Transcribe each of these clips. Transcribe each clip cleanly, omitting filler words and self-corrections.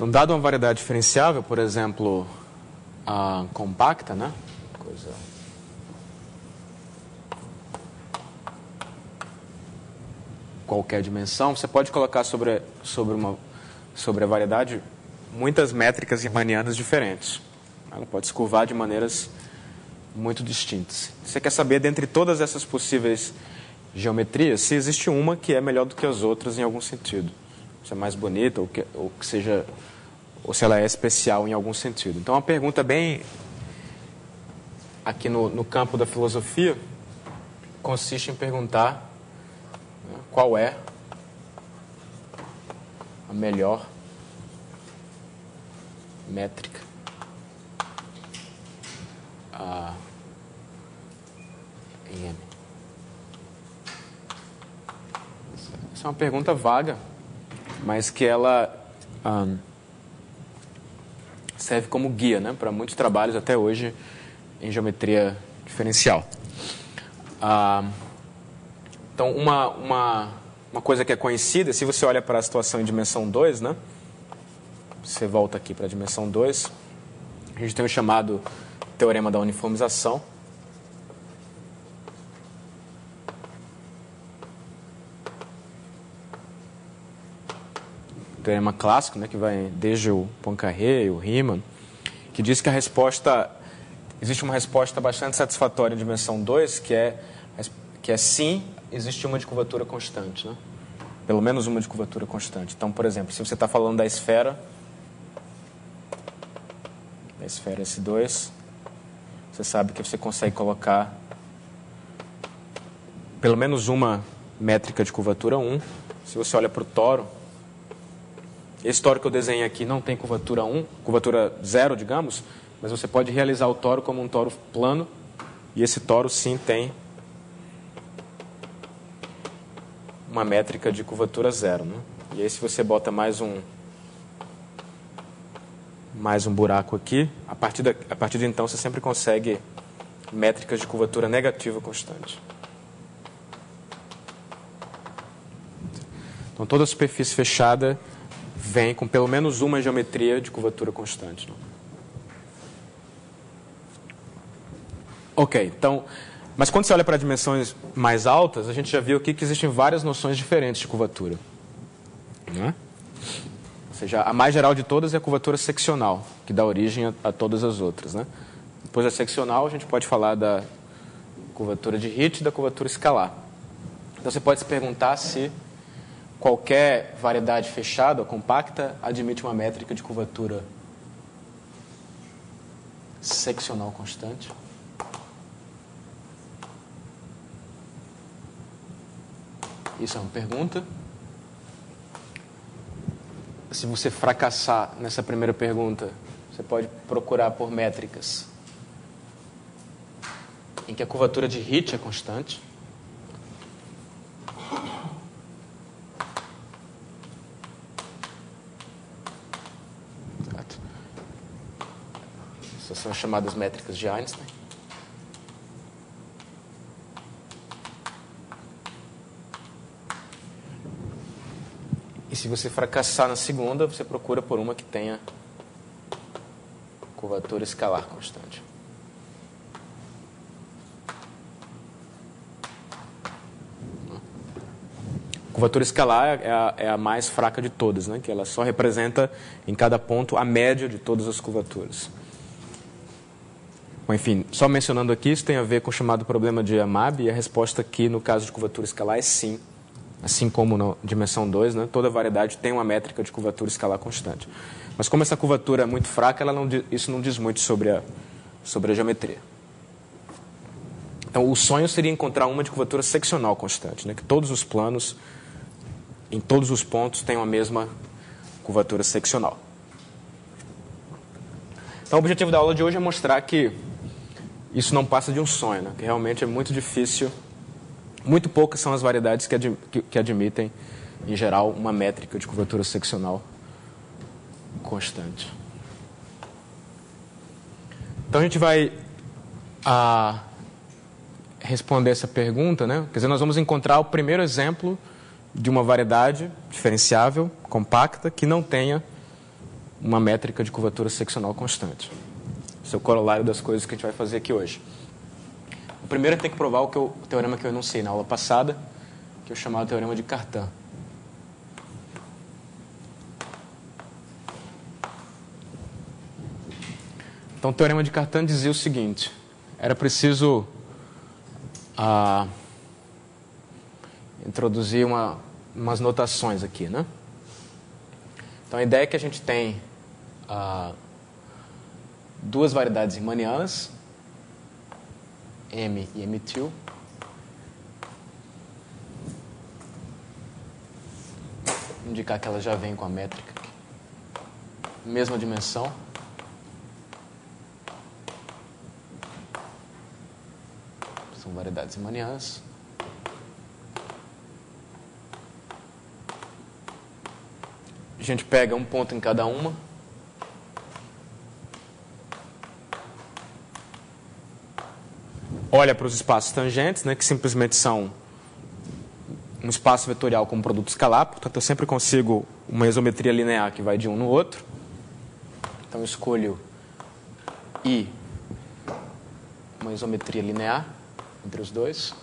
Então, dado uma variedade diferenciável, por exemplo, a compacta, né? Qualquer dimensão, você pode colocar sobre a variedade muitas métricas riemannianas diferentes. Ela pode se curvar de maneiras muito distintas. Você quer saber, dentre todas essas possíveis geometrias, se existe uma que é melhor do que as outras em algum sentido. Se é mais bonita ou se ela é especial em algum sentido. Então, uma pergunta bem aqui no campo da filosofia consiste em perguntar qual é a melhor métrica em M. Essa é uma pergunta vaga, mas que ela serve como guia, né, para muitos trabalhos até hoje em geometria diferencial. Então, uma coisa que é conhecida, se você olha para a situação em dimensão 2, né, você volta aqui para a dimensão 2, a gente tem o chamado teorema da uniformização. Teorema clássico, né, que vai desde o Poincaré e o Riemann, que diz que existe uma resposta bastante satisfatória em dimensão 2, que é sim, existe uma de curvatura constante, né? Pelo menos uma de curvatura constante. Então, por exemplo, se você está falando da esfera S2, você sabe que você consegue colocar pelo menos uma métrica de curvatura 1. Se você olha para o toro, esse toro que eu desenhei aqui não tem curvatura 1, curvatura 0, digamos, mas você pode realizar o toro como um toro plano, e esse toro sim tem uma métrica de curvatura 0, né? E aí, se você bota mais um buraco aqui, a partir de então você sempre consegue métricas de curvatura negativa constante. Então, toda superfície fechada vem com pelo menos uma geometria de curvatura constante, né? Ok, então, mas quando você olha para dimensões mais altas, a gente já viu aqui que existem várias noções diferentes de curvatura, né? Ou seja, a mais geral de todas é a curvatura seccional, que dá origem a todas as outras, né? Depois da seccional, a gente pode falar da curvatura de Hit e da curvatura escalar. Então, você pode se perguntar se qualquer variedade fechada ou compacta admite uma métrica de curvatura seccional constante. Isso é uma pergunta. Se você fracassar nessa primeira pergunta, você pode procurar por métricas em que a curvatura de Hit é constante. Exato. Essas são as chamadas métricas de Einstein. E se você fracassar na segunda, você procura por uma que tenha curvatura escalar constante. Curvatura escalar é a mais fraca de todas, né? Que ela só representa em cada ponto a média de todas as curvaturas. Bom, enfim, só mencionando aqui, isso tem a ver com o chamado problema de Amab, e a resposta aqui, no caso de curvatura escalar, é sim. Assim como na dimensão 2, né, toda variedade tem uma métrica de curvatura escalar constante. Mas como essa curvatura é muito fraca, isso não diz muito sobre a geometria. Então, o sonho seria encontrar uma de curvatura seccional constante, né, que todos os planos, em todos os pontos, tenham a mesma curvatura seccional. Então, o objetivo da aula de hoje é mostrar que isso não passa de um sonho, né, que realmente é muito difícil. Muito poucas são as variedades que admitem, em geral, uma métrica de curvatura seccional constante. Então, a gente vai responder essa pergunta, né? Quer dizer, nós vamos encontrar o primeiro exemplo de uma variedade diferenciável, compacta, que não tenha uma métrica de curvatura seccional constante. Esse é o corolário das coisas que a gente vai fazer aqui hoje. O primeiro tem que provar o teorema que eu enunciei na aula passada, que eu chamava de teorema de Cartan. Então, o teorema de Cartan dizia o seguinte: era preciso introduzir umas notações aqui, né? Então, a ideia é que a gente tem duas variedades riemannianas, M e M-til. Vou indicar que elas já vêm com a métrica aqui. Mesma dimensão. São variedades riemannianas. A gente pega um ponto em cada uma. Olha para os espaços tangentes, né, que simplesmente são um espaço vetorial com um produto escalar. Portanto, eu sempre consigo uma isometria linear que vai de um no outro. Então, eu escolho I, uma isometria linear entre os dois.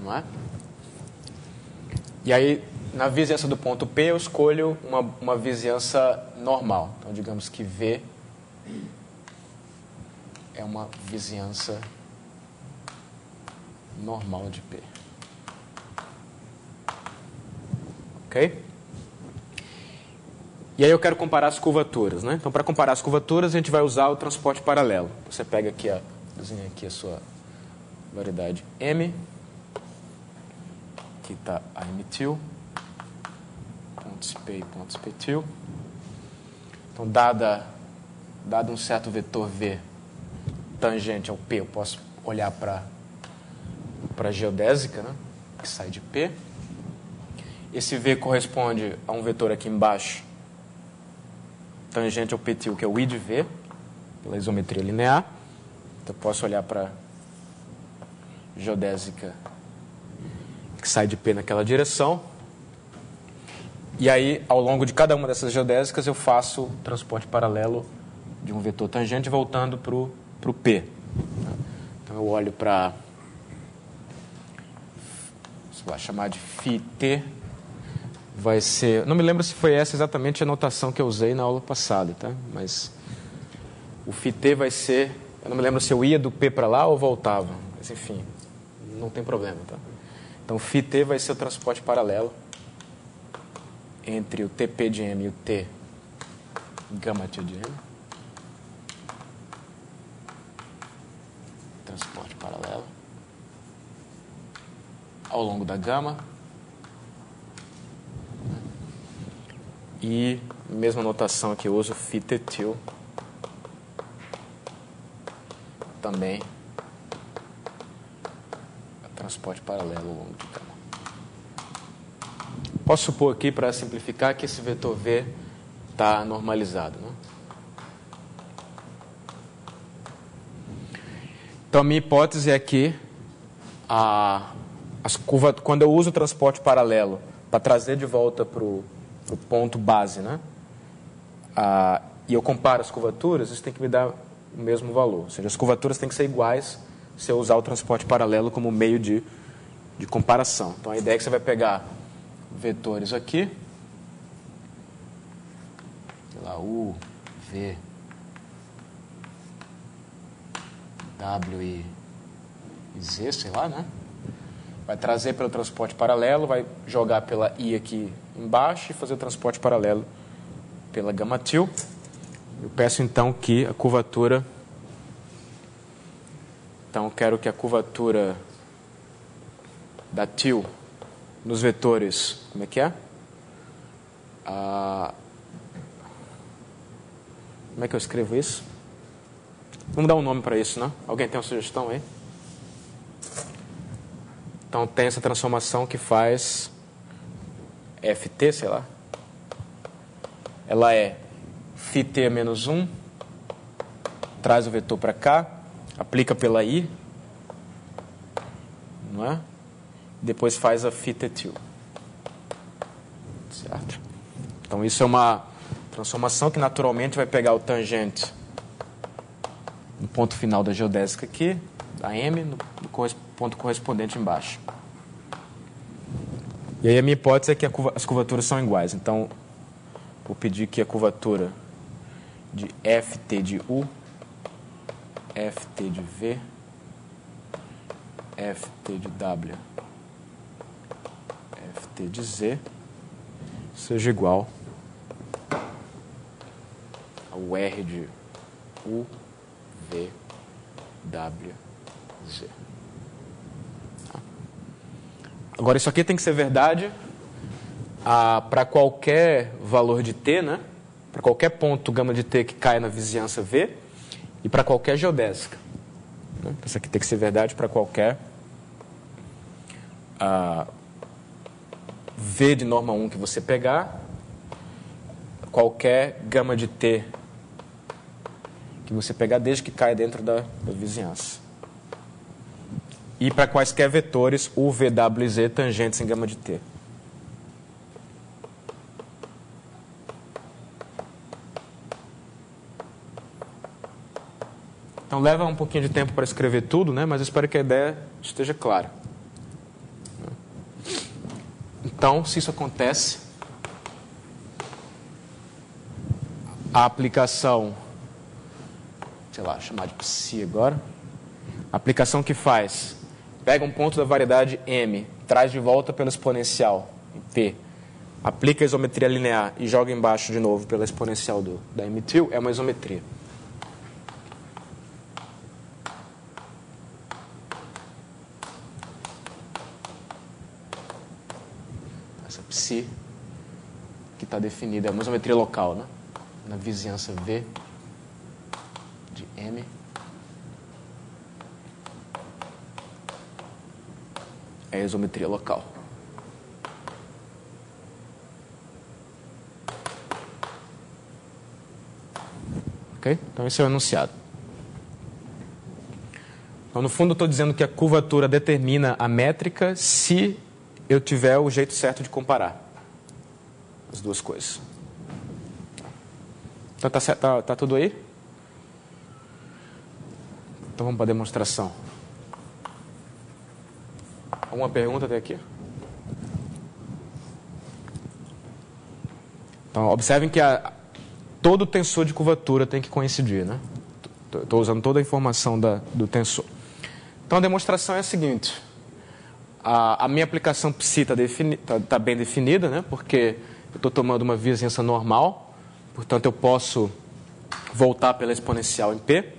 Não é? E aí, na vizinhança do ponto P, eu escolho uma vizinhança normal. Então, digamos que V é uma vizinhança normal de P. Ok? E aí eu quero comparar as curvaturas, né? Então, para comparar as curvaturas, a gente vai usar o transporte paralelo. Você pega aqui, desenha aqui a sua variedade M. Aqui está a M-til, pontos P e pontos P-til. Então, dado um certo vetor V tangente ao P, eu posso olhar para a geodésica, né, que sai de P. Esse V corresponde a um vetor aqui embaixo, tangente ao P-til, que é o I de V, pela isometria linear. Então, eu posso olhar para a geodésica que sai de P naquela direção. E aí, ao longo de cada uma dessas geodésicas, eu faço o transporte paralelo de um vetor tangente voltando para o P. Então, eu olho para, vou chamar de φt, vai ser... Não me lembro se foi essa exatamente a notação que eu usei na aula passada, tá? Mas o φt vai ser... Eu não me lembro se eu ia do P para lá ou voltava. Mas, enfim, não tem problema, tá? Então, φt vai ser o transporte paralelo entre o TP de M e o T gama til de M. Transporte paralelo ao longo da gama. E mesma notação que eu uso, φt-til também transporte paralelo ao longo de gama. Posso supor aqui, para simplificar, que esse vetor V está normalizado, né? Então, a minha hipótese é que quando eu uso o transporte paralelo para trazer de volta para o ponto base, né? E eu comparo as curvaturas, isso tem que me dar o mesmo valor. Ou seja, as curvaturas têm que ser iguais se eu usar o transporte paralelo como meio de comparação. Então, a ideia é que você vai pegar vetores aqui, sei lá, U, V, W e Z, sei lá, né? Vai trazer pelo transporte paralelo, vai jogar pela I aqui embaixo e fazer o transporte paralelo pela gama til. Eu peço, então, que a curvatura... Então, eu quero que a curvatura da til nos vetores, como é que é? Como é que eu escrevo isso? Vamos dar um nome para isso, né? Alguém tem uma sugestão aí? Então, tem essa transformação que faz ft, sei lá. Ela é φt menos 1, traz o vetor para cá. aplica pela I, não é? Depois faz a φ etil. Certo? Então isso é uma transformação que naturalmente vai pegar o tangente no ponto final da geodésica aqui, da M, no ponto correspondente embaixo. E aí a minha hipótese é que as curvaturas são iguais. Então, vou pedir que a curvatura de Ft de U, Ft de V, Ft de W, Ft de Z seja igual ao R de U, V, W, Z. Agora, isso aqui tem que ser verdade para qualquer valor de T, né? Para qualquer ponto gama de T que caia na vizinhança V e para qualquer geodésica. Né? Isso aqui tem que ser verdade para qualquer V de norma 1 que você pegar, qualquer gama de T que você pegar desde que caia dentro da vizinhança. E para quaisquer vetores U, V, W e Z tangentes em gama de T. Então leva um pouquinho de tempo para escrever tudo, né? Mas eu espero que a ideia esteja clara. Então, se isso acontece, a aplicação, sei lá, chamar de psi agora, a aplicação que faz, pega um ponto da variedade M, traz de volta pela exponencial em P, aplica a isometria linear e joga embaixo de novo pela exponencial da M-til, é uma isometria. Essa psi que está definida é uma isometria local, né? Na vizinhança V de M. É a isometria local. Ok? Então, esse é o enunciado. Então, no fundo, eu estou dizendo que a curvatura determina a métrica se eu tiver o jeito certo de comparar as duas coisas. Então, tá tudo aí? Então, vamos para a demonstração. Alguma pergunta até aqui? Então, observem que todo tensor de curvatura tem que coincidir, né? Estou usando toda a informação do tensor. Então, a demonstração é a seguinte. A minha aplicação psi está bem definida, né? Porque eu estou tomando uma vizinhança normal. Portanto, eu posso voltar pela exponencial em P.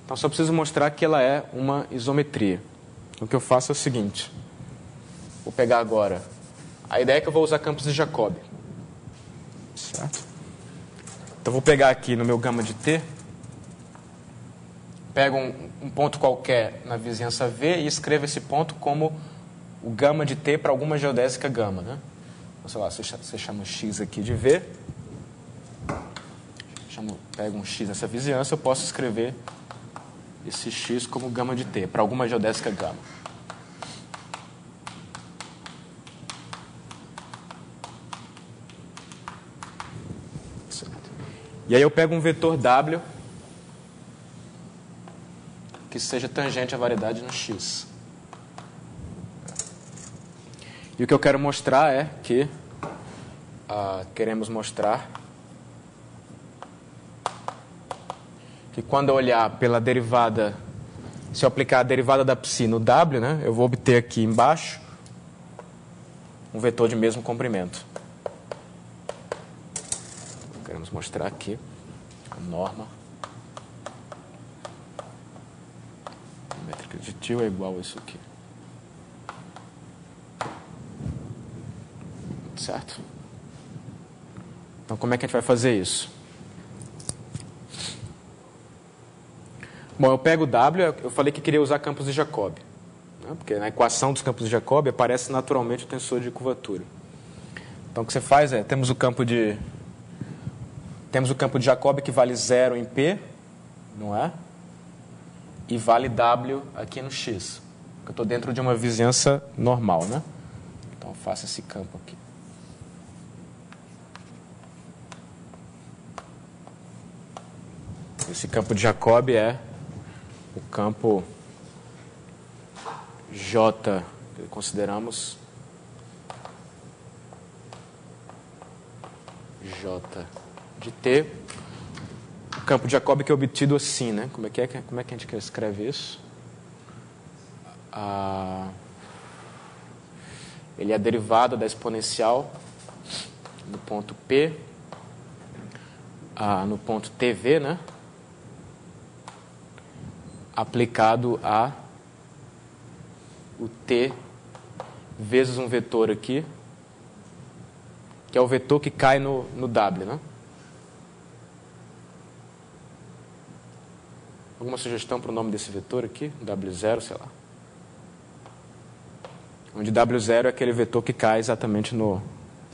Então, só preciso mostrar que ela é uma isometria. O que eu faço é o seguinte. Vou pegar agora. A ideia é que eu vou usar campos de Jacobi. Certo? Então, vou pegar aqui no meu gama de T. Pego um ponto qualquer na vizinhança V e escrevo esse ponto como o gama de T para alguma geodésica gama, né? Então, sei lá, você chama X aqui de V. Pego um X nessa vizinhança, eu posso escrever esse X como gama de T para alguma geodésica gama. E aí eu pego um vetor W que seja tangente à variedade no X. E o que eu quero mostrar é que queremos mostrar que quando eu olhar pela derivada, se eu aplicar a derivada da psi no W, né, eu vou obter aqui embaixo um vetor de mesmo comprimento. Queremos mostrar aqui a norma. A métrica de Thiel é igual a isso aqui. Certo? Então, como é que a gente vai fazer isso? Bom, eu pego o W, eu falei que queria usar campos de Jacobi, né? Porque na equação dos campos de Jacobi aparece naturalmente o tensor de curvatura. Então, o que você faz é, temos o campo de Jacobi que vale 0 em P, não é? e vale W aqui no X. Eu estou dentro de uma vizinhança normal, né? Então eu faço esse campo aqui. Esse campo de Jacobi é o campo J, que consideramos J de T. O campo de Jacobi que é obtido assim, né? Como é que a gente escreve isso? Ele é a derivada da exponencial no ponto P, no ponto TV, né? Aplicado a o T vezes um vetor aqui, que é o vetor que cai no W, né? Alguma sugestão para o nome desse vetor aqui? W0, sei lá. Onde W0 é aquele vetor que cai exatamente no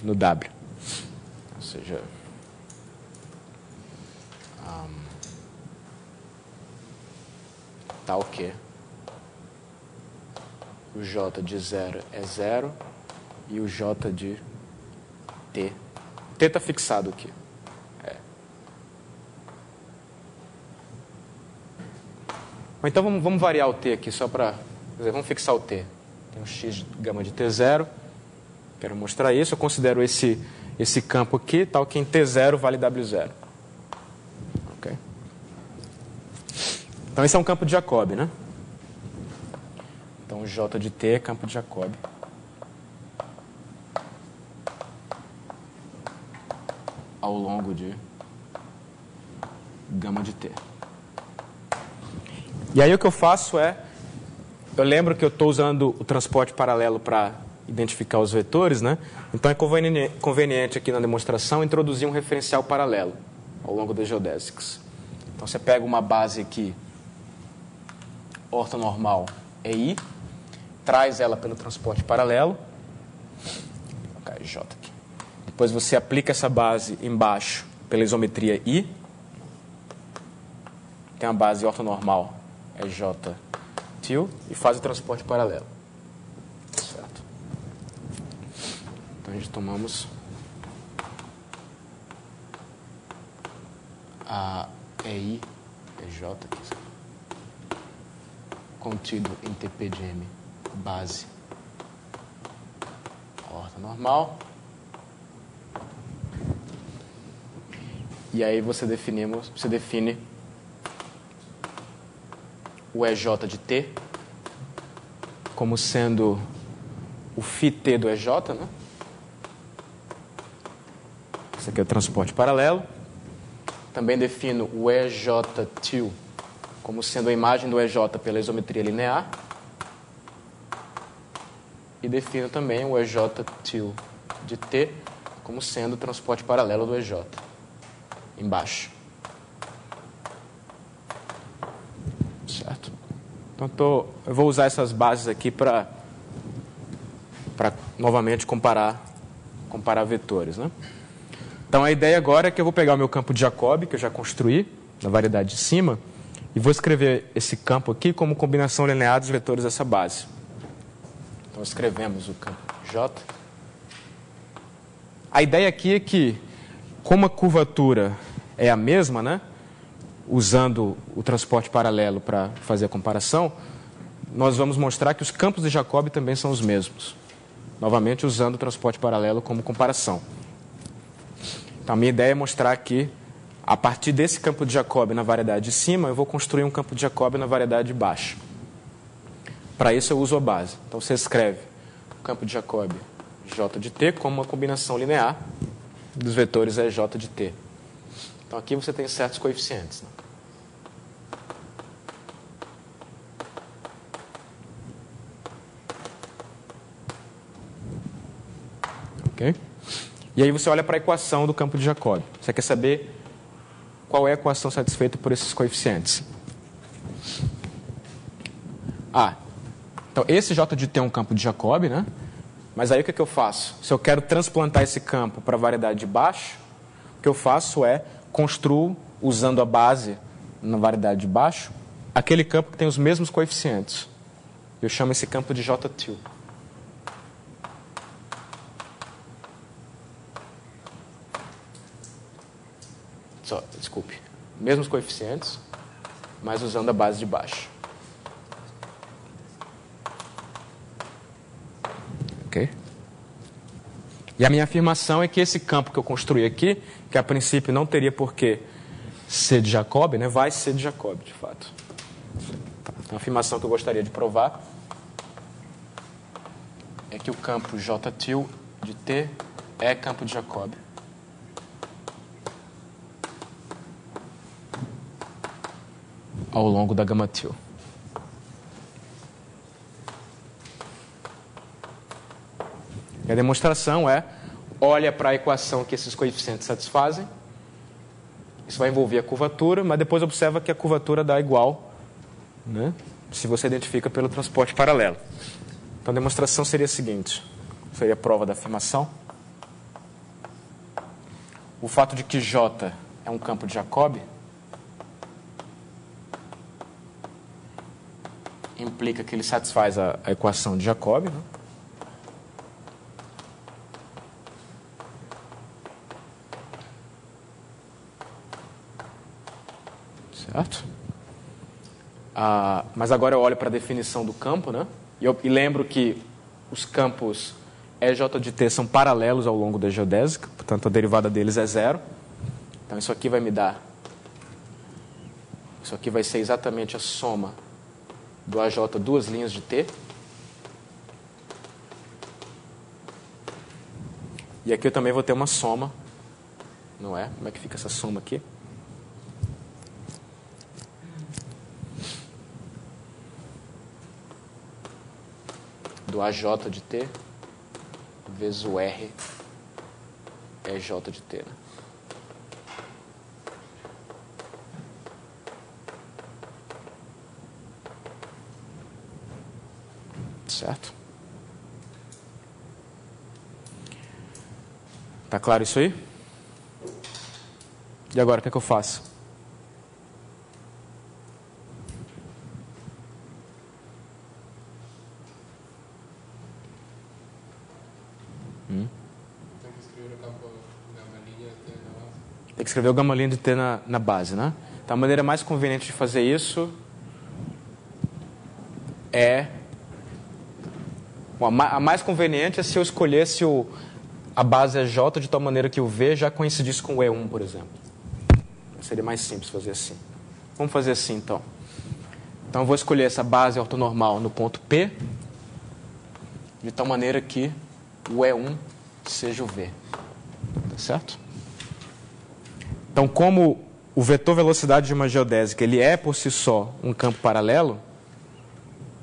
W. Ou seja, tal que o J de 0 é 0 e o J de T. T está fixado aqui. Então vamos variar o T aqui só para... Vamos fixar o T. Tem um X de gama de T0. Quero mostrar isso. Eu considero esse campo aqui, tal que em T0 vale W0. Ok? Então esse é um campo de Jacobi, né? Então J de T é campo de Jacobi. Ao longo de gama de T. E aí o que eu faço eu lembro que eu estou usando o transporte paralelo para identificar os vetores, né? Então é conveniente aqui na demonstração introduzir um referencial paralelo ao longo das geodésicas. Então você pega uma base aqui, ortonormal EI, traz ela pelo transporte paralelo, vou colocar J aqui. Depois você aplica essa base embaixo pela isometria I, tem a base ortonormal é J til e faz o transporte paralelo. Certo? Então a gente tomamos a EI, EJ aqui, contido em TP de M, base ortonormal. E aí você define o EJ de T como sendo o φT do EJ, né? Esse aqui é o transporte paralelo. Também defino o EJ til como sendo a imagem do EJ pela isometria linear. E defino também o EJ til de T como sendo o transporte paralelo do EJ, embaixo. Certo? Então eu vou usar essas bases aqui para novamente comparar vetores, né? Então a ideia agora é que eu vou pegar o meu campo de Jacobi, que eu já construí na variedade de cima, e vou escrever esse campo aqui como combinação linear dos vetores dessa base. Então escrevemos o campo J. A ideia aqui é que, como a curvatura é a mesma, né? Usando o transporte paralelo para fazer a comparação, nós vamos mostrar que os campos de Jacobi também são os mesmos. Novamente, usando o transporte paralelo como comparação. Então, a minha ideia é mostrar que, a partir desse campo de Jacobi na variedade de cima, eu vou construir um campo de Jacobi na variedade de baixo. Para isso, eu uso a base. Então, você escreve o campo de Jacobi J de T como uma combinação linear dos vetores EJ de T. Então, aqui você tem certos coeficientes, né? Ok? E aí você olha para a equação do campo de Jacobi. Você quer saber qual é a equação satisfeita por esses coeficientes. Então esse J de T é um campo de Jacobi, né? Mas aí o que eu faço? Se eu quero transplantar esse campo para a variedade de baixo, o que eu faço é construo, usando a base na variedade de baixo, aquele campo que tem os mesmos coeficientes. Eu chamo esse campo de J-til. Desculpe. Mesmos coeficientes, mas usando a base de baixo. Ok? E a minha afirmação é que esse campo que eu construí aqui, que a princípio não teria por que ser de Jacobi, né, vai ser de Jacobi, de fato. Então, a afirmação que eu gostaria de provar é que o campo J-til de T é campo de Jacobi. Ao longo da gama-til. E a demonstração é, olha para a equação que esses coeficientes satisfazem. Isso vai envolver a curvatura, mas depois observa que a curvatura dá igual, né, se você identifica pelo transporte paralelo. Então a demonstração seria a seguinte, seria a prova da afirmação. O fato de que J é um campo de Jacobi implica que ele satisfaz a equação de Jacobi, né? Certo? Mas agora eu olho para a definição do campo, né? E lembro que os campos EJ de T são paralelos ao longo da geodésica, portanto a derivada deles é zero. Então isso aqui vai me dar... Isso aqui vai ser exatamente a soma do AJ duas linhas de T. E aqui eu também vou ter uma soma, não é? Como é que fica essa soma aqui? Do AJ de T vezes o R EJ de T, né? Certo? Tá claro isso aí? E agora, o que é que eu faço? Tem que escrever o campo gama-linha de T na base. Tem que escrever o gama-linha de T na base, né? Então, a maneira mais conveniente de fazer isso é... Bom, a mais conveniente é se eu escolhesse a base é J de tal maneira que o V já coincidisse com o E1, por exemplo. Seria mais simples fazer assim. Vamos fazer assim, então. Então, eu vou escolher essa base ortonormal no ponto P, de tal maneira que o E1 seja o V. Tá certo? Então, como o vetor velocidade de uma geodésica ele é, por si só, um campo paralelo,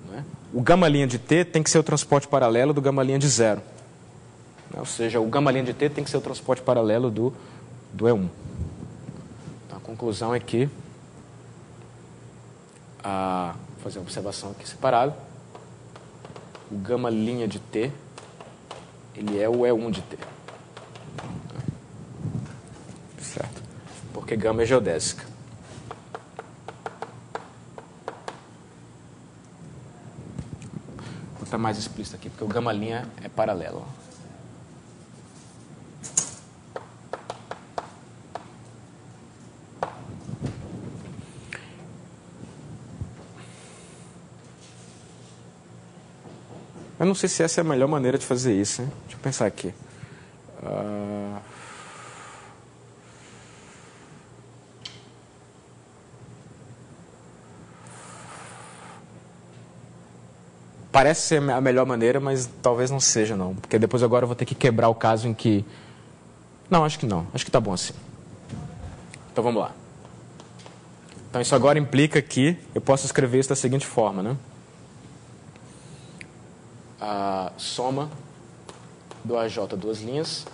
né, o gama-linha de T tem que ser o transporte paralelo do gama-linha de zero. Ou seja, o gama-linha de T tem que ser o transporte paralelo do E1. Então, a conclusão é que... vou fazer uma observação aqui separada. O gama-linha de T, ele é o E1 de T. Certo? Porque gama é geodésica. Vou botar mais explícito aqui, porque o gama-linha é paralelo. Eu não sei se essa é a melhor maneira de fazer isso, hein? Deixa eu pensar aqui. Parece ser a melhor maneira, mas talvez não seja, não. Porque depois agora eu vou ter que quebrar o caso em que... Não, acho que não. Acho que tá bom assim. Então vamos lá. Então isso agora implica que eu posso escrever isso da seguinte forma, né? A soma do AJ duas linhas,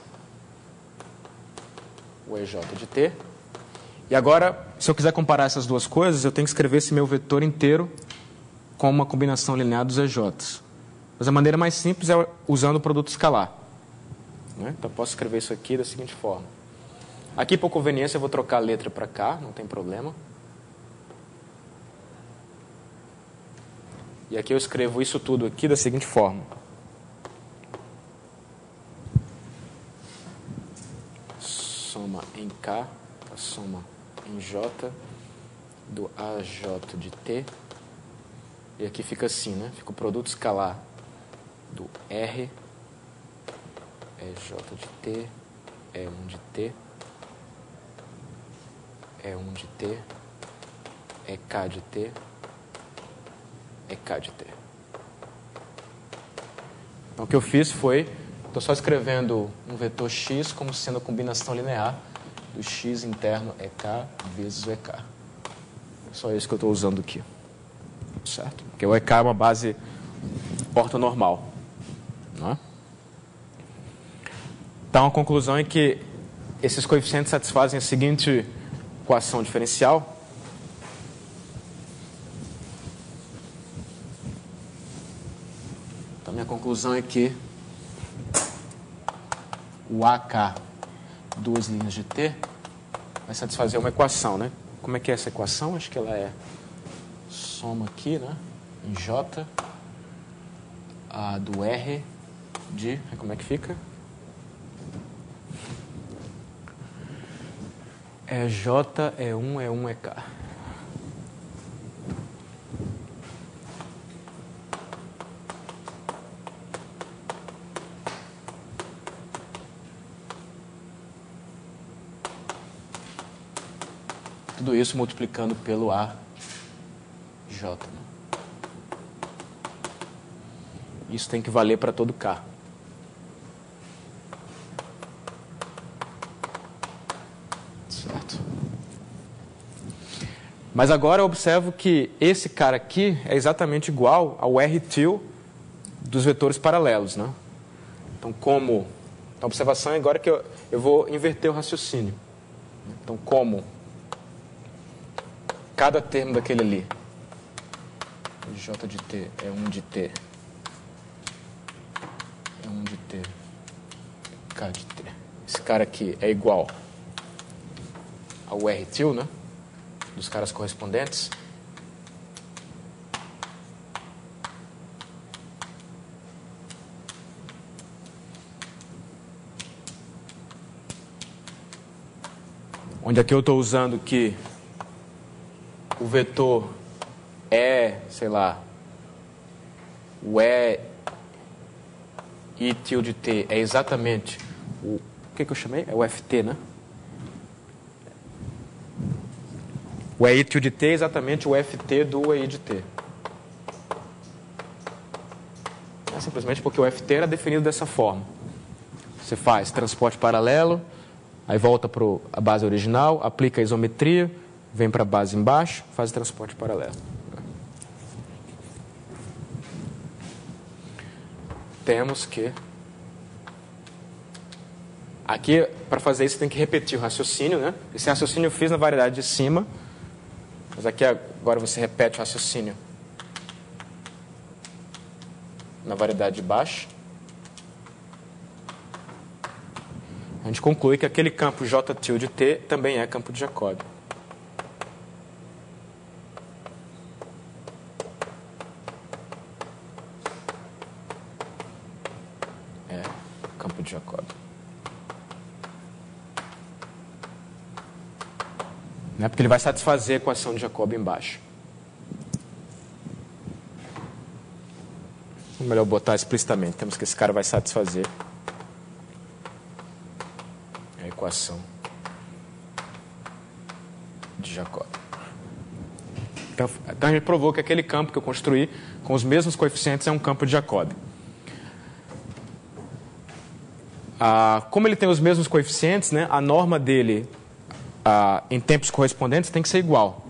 o EJ de T. E agora, se eu quiser comparar essas duas coisas, eu tenho que escrever esse meu vetor inteiro com uma combinação linear dos EJs. Mas a maneira mais simples é usando o produto escalar. Né? Então, eu posso escrever isso aqui da seguinte forma. Aqui, por conveniência, eu vou trocar a letra para cá, não tem problema. E aqui eu escrevo isso tudo aqui da seguinte forma. Soma em K, a soma em J, do AJ de T. E aqui fica assim, né? Fica o produto escalar do R, EJ de T, E1 de T, E1 de T, EK de T, EK de T. Então o que eu fiz foi, estou só escrevendo um vetor x como sendo a combinação linear do x interno EK vezes o EK. É só isso que eu estou usando aqui. Certo? Porque o EK é uma base ortonormal. Não é? Então a conclusão é que esses coeficientes satisfazem a seguinte equação diferencial. Então minha conclusão é que o AK, duas linhas de T, vai satisfazer uma equação, né? Como é que é essa equação? Acho que ela é soma aqui, né? Em J, a do R de... Como é que fica? É J, E1, EK. Tudo isso multiplicando pelo AJ. Isso tem que valer para todo K. Certo? Mas agora eu observo que esse cara aqui é exatamente igual ao R-til dos vetores paralelos, né? Então, a observação é agora que eu vou inverter o raciocínio. Então, como cada termo daquele ali, J de T é 1 de T, é 1 de T, K de T. Esse cara aqui é igual ao R-til, né? Dos caras correspondentes. Onde aqui eu estou usando que o vetor é, sei lá, o E I tilde T é exatamente o que eu chamei? É o FT, né? O EI tilde T é exatamente o FT do EI de T. É simplesmente porque o FT era definido dessa forma. Você faz transporte paralelo, aí volta para a base original, aplica a isometria, vem para a base embaixo, faz o transporte paralelo. Temos que... Aqui, para fazer isso, tem que repetir o raciocínio, né? Esse raciocínio eu fiz na variedade de cima, mas aqui agora você repete o raciocínio na variedade de baixo. A gente conclui que aquele campo J tilde T também é campo de Jacobi. É campo de Jacobi. Né? Porque ele vai satisfazer a equação de Jacobi embaixo. É melhor botar explicitamente. Temos que esse cara vai satisfazer a equação de Jacobi. Então a gente provou que aquele campo que eu construí com os mesmos coeficientes é um campo de Jacobi. Como ele tem os mesmos coeficientes, né, a norma dele em tempos correspondentes tem que ser igual.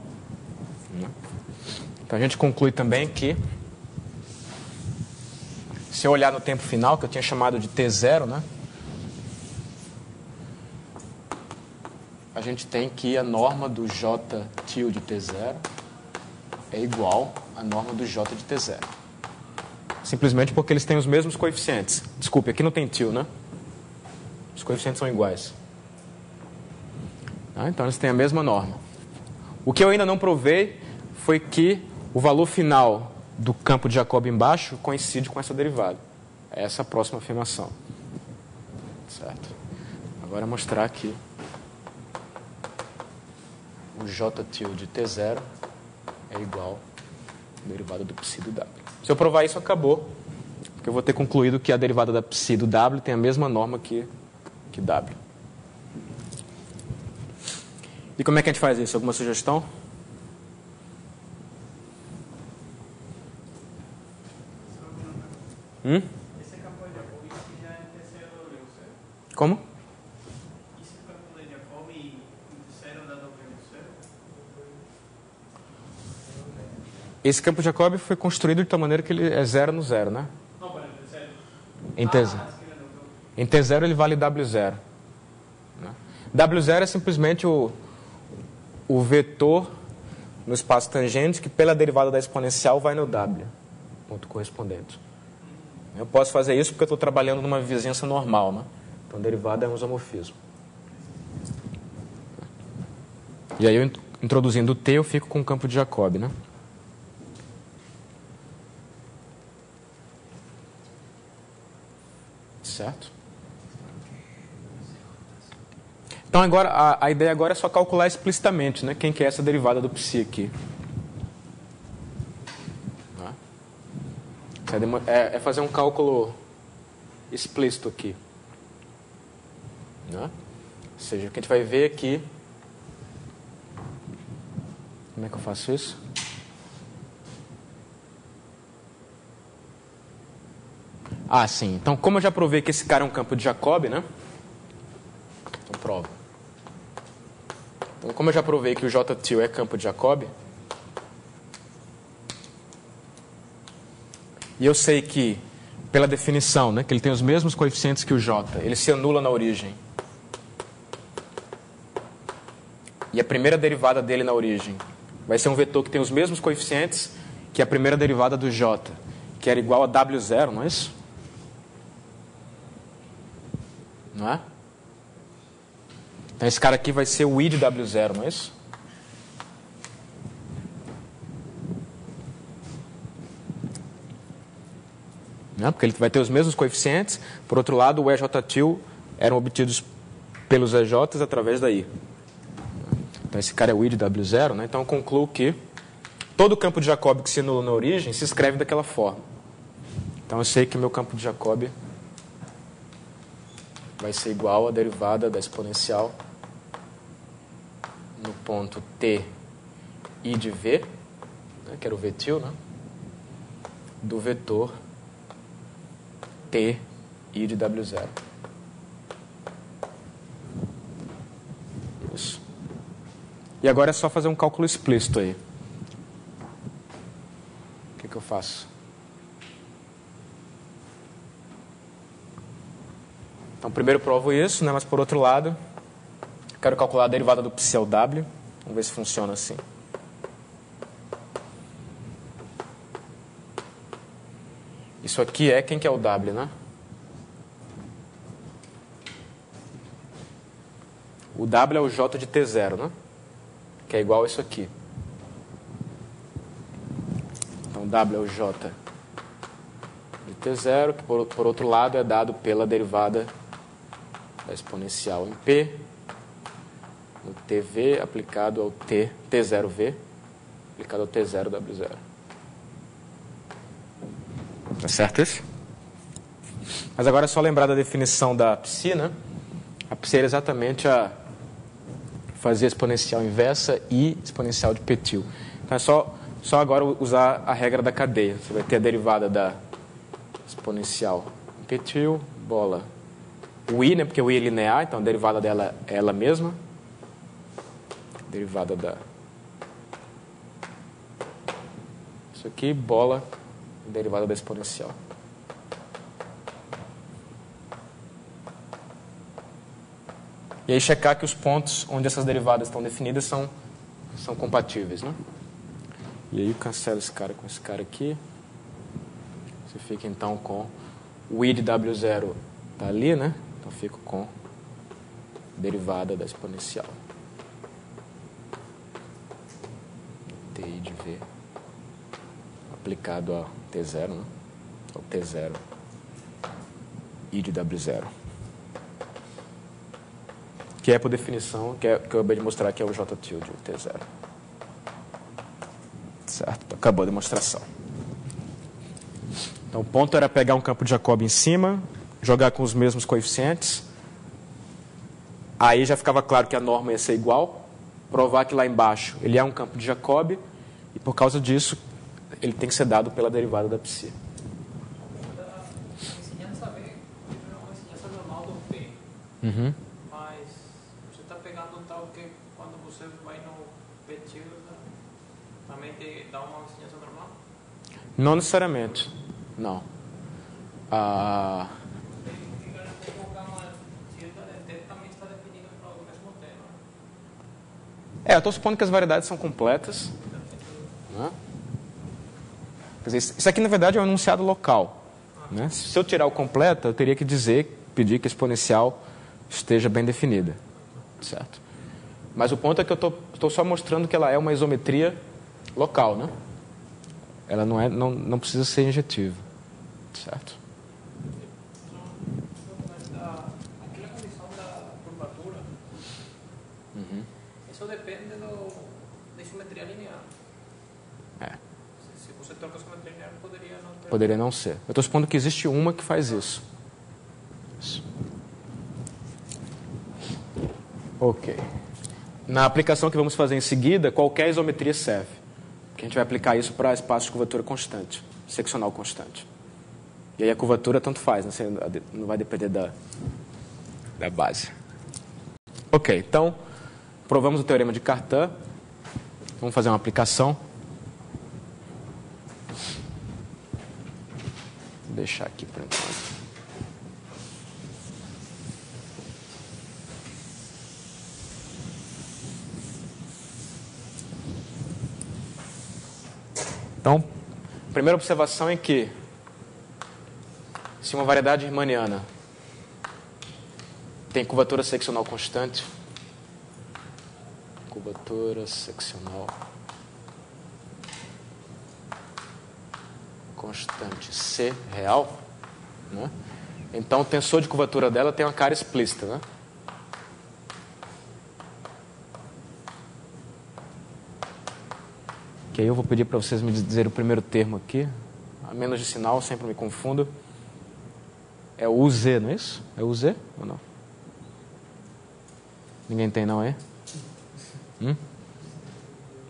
Então a gente conclui também que, se eu olhar no tempo final, que eu tinha chamado de T0, né, a gente tem que a norma do J tilde T0 é igual à norma do J de T0. Simplesmente porque eles têm os mesmos coeficientes. Desculpe, aqui não tem til, né? Os coeficientes são iguais. Então eles têm a mesma norma. O que eu ainda não provei foi que o valor final do campo de Jacobi embaixo coincide com essa derivada. Essa é a próxima afirmação. Certo? Agora mostrar aqui o J tilde T0 é igual à derivada do psi do W. Se eu provar isso, acabou. Porque eu vou ter concluído que a derivada da psi do W tem a mesma norma que W. E como é que a gente faz isso? Alguma sugestão? Esse campo de Jacobi já é terceiro W, certo? Como? Esse campo de Jacobi terceiro da W, certo? Esse campo de Jacobi foi construído de tal maneira que ele é 0 no 0, né? Não, pera, terceiro. Em T0. Em T0 ele vale W0. Né? W0 é simplesmente o vetor no espaço tangente que pela derivada da exponencial vai no W, ponto correspondente. Eu posso fazer isso porque eu estou trabalhando numa vizinhança normal, né? Então, a derivada é um isomorfismo. E aí, eu introduzindo o T, eu fico com o campo de Jacobi, né? Certo? Então, agora, a ideia agora é só calcular explicitamente, né? Quem que é essa derivada do psi aqui. É fazer um cálculo explícito aqui. Né? Ou seja, o que a gente vai ver aqui... Como é que eu faço isso? Ah, sim. Então, como eu já provei que esse cara é um campo de Jacobi, né? Então, prova. Então, como eu já provei que o J til é campo de Jacobi... E eu sei que, pela definição, né, que ele tem os mesmos coeficientes que o J, ele se anula na origem. E a primeira derivada dele na origem vai ser um vetor que tem os mesmos coeficientes que a primeira derivada do J, que era igual a W0, não é isso? Não é? Então esse cara aqui vai ser o I de W0, não é isso? Porque ele vai ter os mesmos coeficientes. Por outro lado, o EJ til eram obtidos pelos EJs através da I. Então, esse cara é o I de W0. Né? Então, eu concluo que todo campo de Jacobi que se anula na origem se escreve daquela forma. Então, eu sei que o meu campo de Jacobi vai ser igual à derivada da exponencial no ponto T I de V, né? Que era o V til, né? Do vetor T I de W0. Isso. E agora é só fazer um cálculo explícito aí. O que eu faço? Então, primeiro provo isso, né? Mas por outro lado, quero calcular a derivada do psi ao W. Vamos ver se funciona assim. Isso aqui é quem que é o W, né? O W é o J de T0, né? Que é igual a isso aqui. Então, W é o J de T0, que por outro lado é dado pela derivada da exponencial em P, no TV aplicado ao T0V, aplicado ao T0W0. Tá certo isso? Mas agora é só lembrar da definição da psi, né? A psi era exatamente a fazer exponencial inversa e exponencial de P til. Então é só agora usar a regra da cadeia. Você vai ter a derivada da exponencial em P til, bola. O I, né? Porque o I é linear, então a derivada dela é ela mesma. Derivada da... Isso aqui, bola, derivada da exponencial. E aí checar que os pontos onde essas derivadas estão definidas são compatíveis, né? E aí cancela esse cara com esse cara aqui. Você fica então com o I de W0 está ali, né? Então fico com derivada da exponencial. TI de V aplicado a T0, né? Ou T0 I de W0. Que é por definição, que eu acabei de mostrar que é o J tilde, o T0. Certo? Acabou a demonstração. Então, o ponto era pegar um campo de Jacobi em cima, jogar com os mesmos coeficientes. Aí já ficava claro que a norma ia ser igual. Provar que lá embaixo ele é um campo de Jacobi. E por causa disso, ele tem que ser dado pela derivada da psi. A vizinhança B é uma vizinhança normal do P. Uhum. Mas você está pegando um tal que quando você vai no P tilde, também te dá uma vizinhança normal? Não necessariamente. Não. Eu estou supondo que as variedades são completas. Né? Quer dizer, isso aqui, na verdade, é um enunciado local. Né? Se eu tirar o completo, eu teria que pedir que a exponencial esteja bem definida. Certo? Mas o ponto é que eu estou só mostrando que ela é uma isometria local. Né? Ela não precisa ser injetiva. Certo? Aquela condição da curvatura, isso depende da isometria linear. Se você troca a isometria linear, poderia não ter. Poderia não ser. Eu estou supondo que existe uma que faz isso. Ok. Na aplicação que vamos fazer em seguida, qualquer isometria serve. Porque a gente vai aplicar isso para espaço de curvatura constante, seccional constante. E aí a curvatura tanto faz, né? Você não vai depender da base. Ok, então, provamos o teorema de Cartan. Vamos fazer uma aplicação. Vou deixar aqui por enquanto. Então, a primeira observação é que se uma variedade riemanniana tem curvatura seccional constante, curvatura seccional constante C real, né? Então o tensor de curvatura dela tem uma cara explícita, né? Que aí eu vou pedir para vocês me dizer o primeiro termo aqui, a menos de sinal, sempre me confundo. É o UZ, não é isso? É o UZ ou não? Ninguém tem, não é?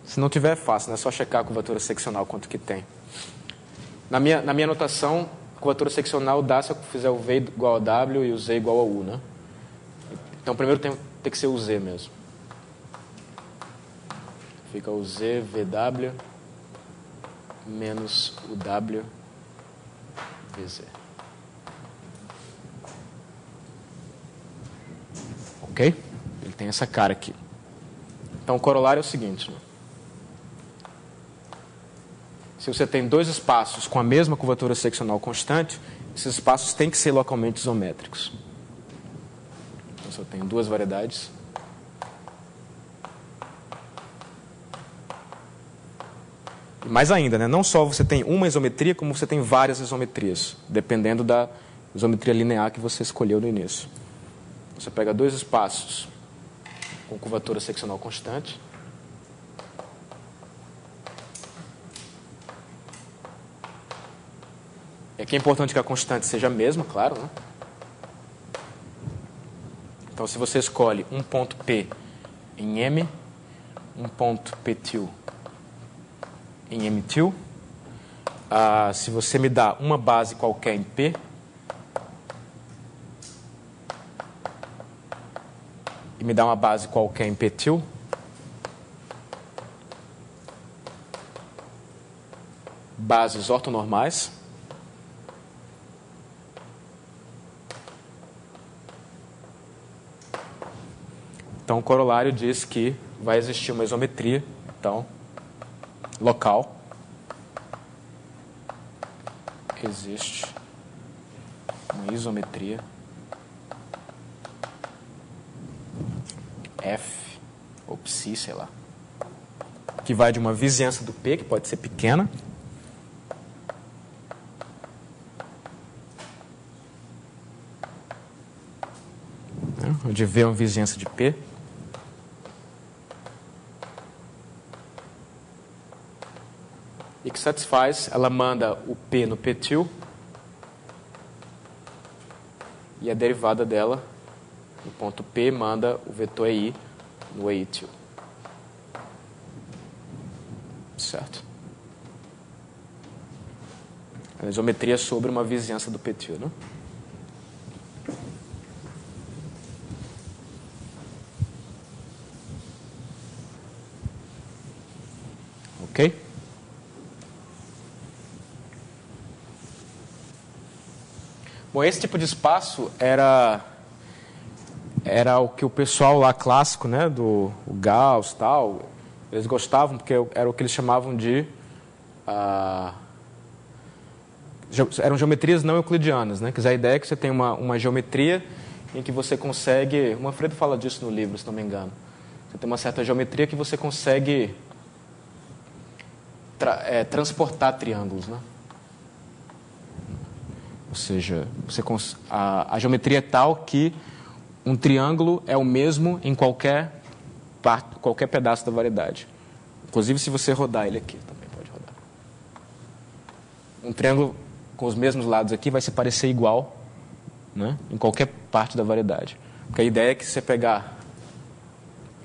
Se não tiver, é fácil, né? É só checar a curvatura seccional, quanto que tem. Na minha anotação, a curvatura seccional dá se eu fizer o V igual a W e o Z igual a U, né? Então, primeiro tem que ser o Z mesmo. Fica o Z, VW, menos o W, VZ. Ok? Ele tem essa cara aqui. Então, o corolário é o seguinte. Né? Se você tem dois espaços com a mesma curvatura seccional constante, esses espaços têm que ser localmente isométricos. Então, se eu tenho duas variedades... E mais ainda, né? Não só você tem uma isometria, como você tem várias isometrias, dependendo da isometria linear que você escolheu no início. Você pega dois espaços com curvatura seccional constante. E aqui é importante que a constante seja a mesma, claro, né? Então, se você escolhe um ponto P em M, um ponto P til em M til, se você me dá uma base qualquer em P, e me dá uma base qualquer em P til, bases ortonormais, então o corolário diz que vai existir uma isometria, então, local, existe uma isometria F ou psi, sei lá, que vai de uma vizinhança do P, que pode ser pequena, onde V é uma vizinhança de P. E que satisfaz, ela manda o P no P-til e a derivada dela, no ponto P, manda o vetor EI no EI-til. Certo? A isometria sobre uma vizinhança do P-til, né? Ok? Bom, esse tipo de espaço era o que o pessoal lá clássico, né, do Gauss e tal, eles gostavam porque era o que eles chamavam de eram geometrias não euclidianas, né? Quer dizer, a ideia é que você tem uma geometria em que você consegue, o Manfredo fala disso no livro, se não me engano. Você tem uma certa geometria que você consegue transportar triângulos, né? Ou seja, a geometria é tal que um triângulo é o mesmo em qualquer pedaço da variedade. Inclusive se você rodar ele aqui, também pode rodar. Um triângulo com os mesmos lados aqui vai se parecer igual, né, em qualquer parte da variedade. Porque a ideia é que se você pegar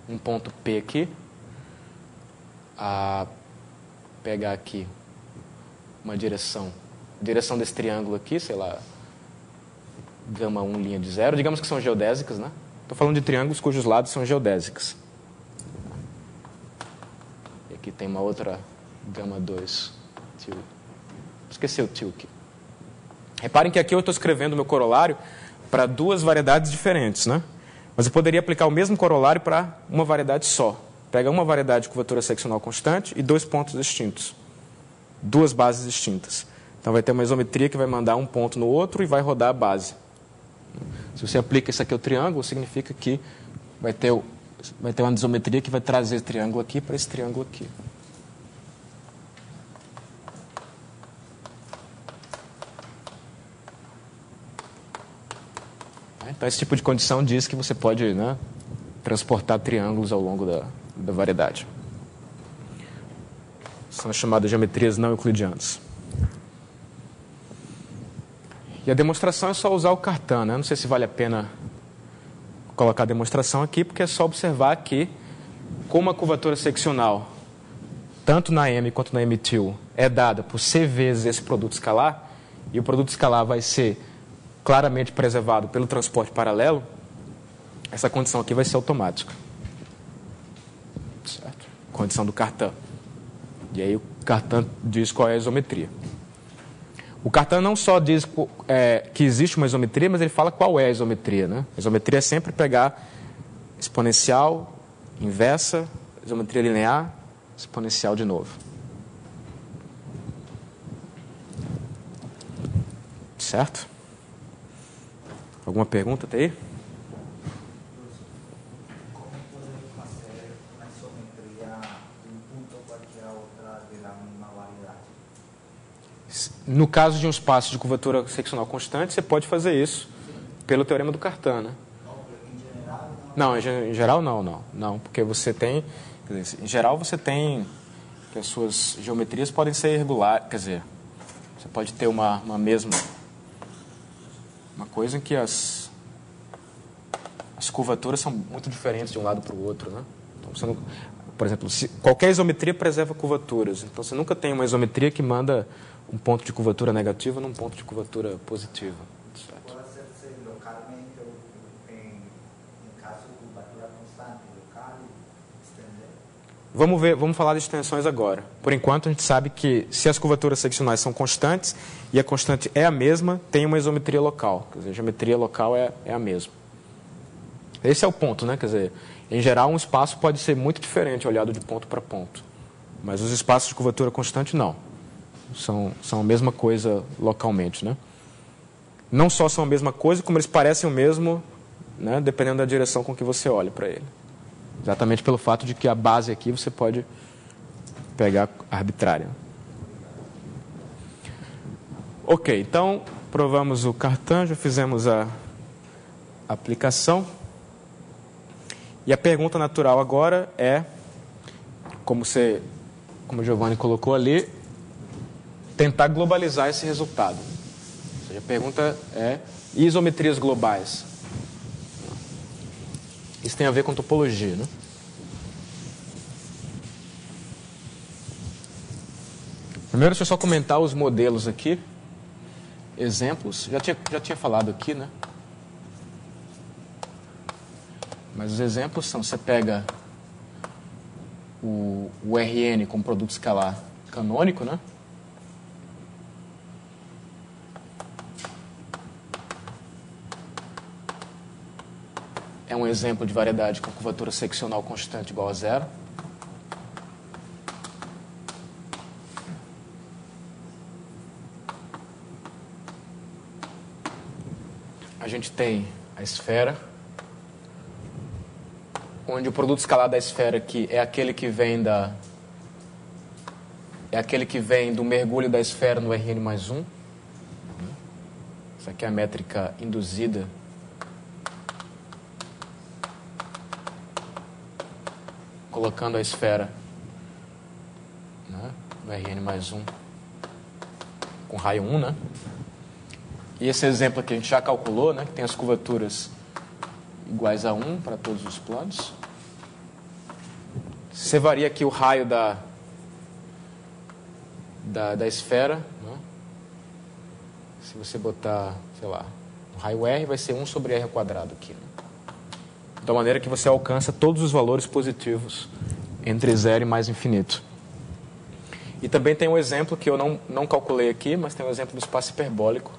um ponto P aqui, pegar aqui uma direção desse triângulo aqui, sei lá, gama 1, linha de 0, digamos que são geodésicas, né? Estou falando de triângulos cujos lados são geodésicas. E aqui tem uma outra gama 2, til. Esqueci o til aqui. Reparem que aqui eu estou escrevendo o meu corolário para duas variedades diferentes, né? Mas eu poderia aplicar o mesmo corolário para uma variedade só. Pega uma variedade de curvatura seccional constante e dois pontos distintos. Duas bases distintas. Então vai ter uma isometria que vai mandar um ponto no outro e vai rodar a base. Se você aplica isso aqui ao triângulo, significa que vai ter uma isometria que vai trazer esse triângulo aqui para esse triângulo aqui. Então esse tipo de condição diz que você pode, né, transportar triângulos ao longo da variedade. São as chamadas geometrias não euclidianas. E a demonstração é só usar o Cartan, né? Não sei se vale a pena colocar a demonstração aqui, porque é só observar que, como a curvatura seccional, tanto na M quanto na M-til, é dada por C vezes esse produto escalar, e o produto escalar vai ser claramente preservado pelo transporte paralelo, essa condição aqui vai ser automática. Certo? Condição do Cartan. E aí o Cartan diz qual é a isometria. O Cartan não só diz que existe uma isometria, mas ele fala qual é a isometria, né? A isometria é sempre pegar exponencial, inversa, isometria linear, exponencial de novo. Certo? Alguma pergunta até aí? Como podemos fazer uma isometria de um ponto a qualquer outra da mesma variedade? No caso de um espaço de curvatura seccional constante, você pode fazer isso pelo teorema do Cartan, né? Em geral, não, em geral não, porque você tem, quer dizer, em geral você tem que as suas geometrias podem ser irregulares, quer dizer, você pode ter uma coisa em que as curvaturas são muito diferentes de um lado para o outro, né? Então, você não, por exemplo, qualquer isometria preserva curvaturas, então você nunca tem uma isometria que manda um ponto de curvatura negativa num ponto de curvatura positiva. Certo? pode ser localmente ou em caso de curvatura constante, local, estender? Vamos falar de extensões agora. Por enquanto, a gente sabe que se as curvaturas seccionais são constantes e a constante é a mesma, tem uma isometria local. Quer dizer, a geometria local é a mesma. Esse é o ponto, né? Quer dizer, em geral, um espaço pode ser muito diferente olhado de ponto para ponto. Mas os espaços de curvatura constante, não. São a mesma coisa localmente, né? Não só são a mesma coisa, como eles parecem o mesmo, né, dependendo da direção com que você olha para ele. Exatamente pelo fato de que a base aqui você pode pegar arbitrária. Ok, então provamos o Cartan, já fizemos a aplicação. E a pergunta natural agora é, como o Giovanni colocou ali, tentar globalizar esse resultado. Ou seja, a pergunta é isometrias globais. Isso tem a ver com topologia, né? Primeiro, deixa eu só comentar os modelos aqui. Exemplos. Já tinha falado aqui, né? Mas os exemplos são, você pega o Rn como produto escalar canônico, né? É um exemplo de variedade com curvatura seccional constante igual a zero. A gente tem a esfera, onde o produto escalar da esfera aqui é aquele que vem do mergulho da esfera no Rn mais 1. Essa aqui é a métrica induzida. Colocando a esfera, né, no Rn mais 1 com raio 1, né? E esse exemplo aqui a gente já calculou, né, que tem as curvaturas iguais a 1 para todos os planos. Você varia aqui o raio da esfera, né? Se você botar, sei lá, o raio R vai ser 1 sobre R ao quadrado aqui, né? Da maneira que você alcança todos os valores positivos entre 0 e mais infinito. E também tem um exemplo que eu não calculei aqui, mas tem um exemplo do espaço hiperbólico.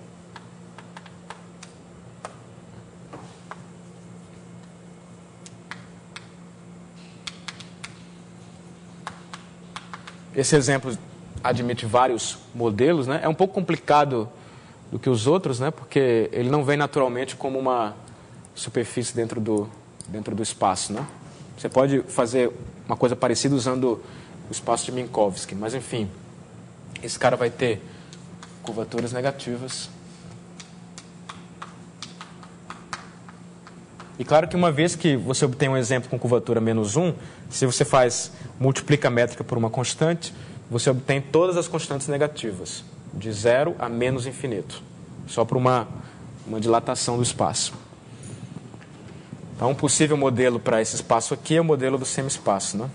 Esse exemplo admite vários modelos, né? É um pouco complicado do que os outros, né? Porque ele não vem naturalmente como uma superfície dentro do espaço, né? Você pode fazer uma coisa parecida usando o espaço de Minkowski, mas enfim, esse cara vai ter curvaturas negativas. E claro que uma vez que você obtém um exemplo com curvatura menos 1, se você multiplica a métrica por uma constante, você obtém todas as constantes negativas, de 0 a menos infinito, só por uma dilatação do espaço. Então, um possível modelo para esse espaço aqui é o modelo do semi-espaço, né?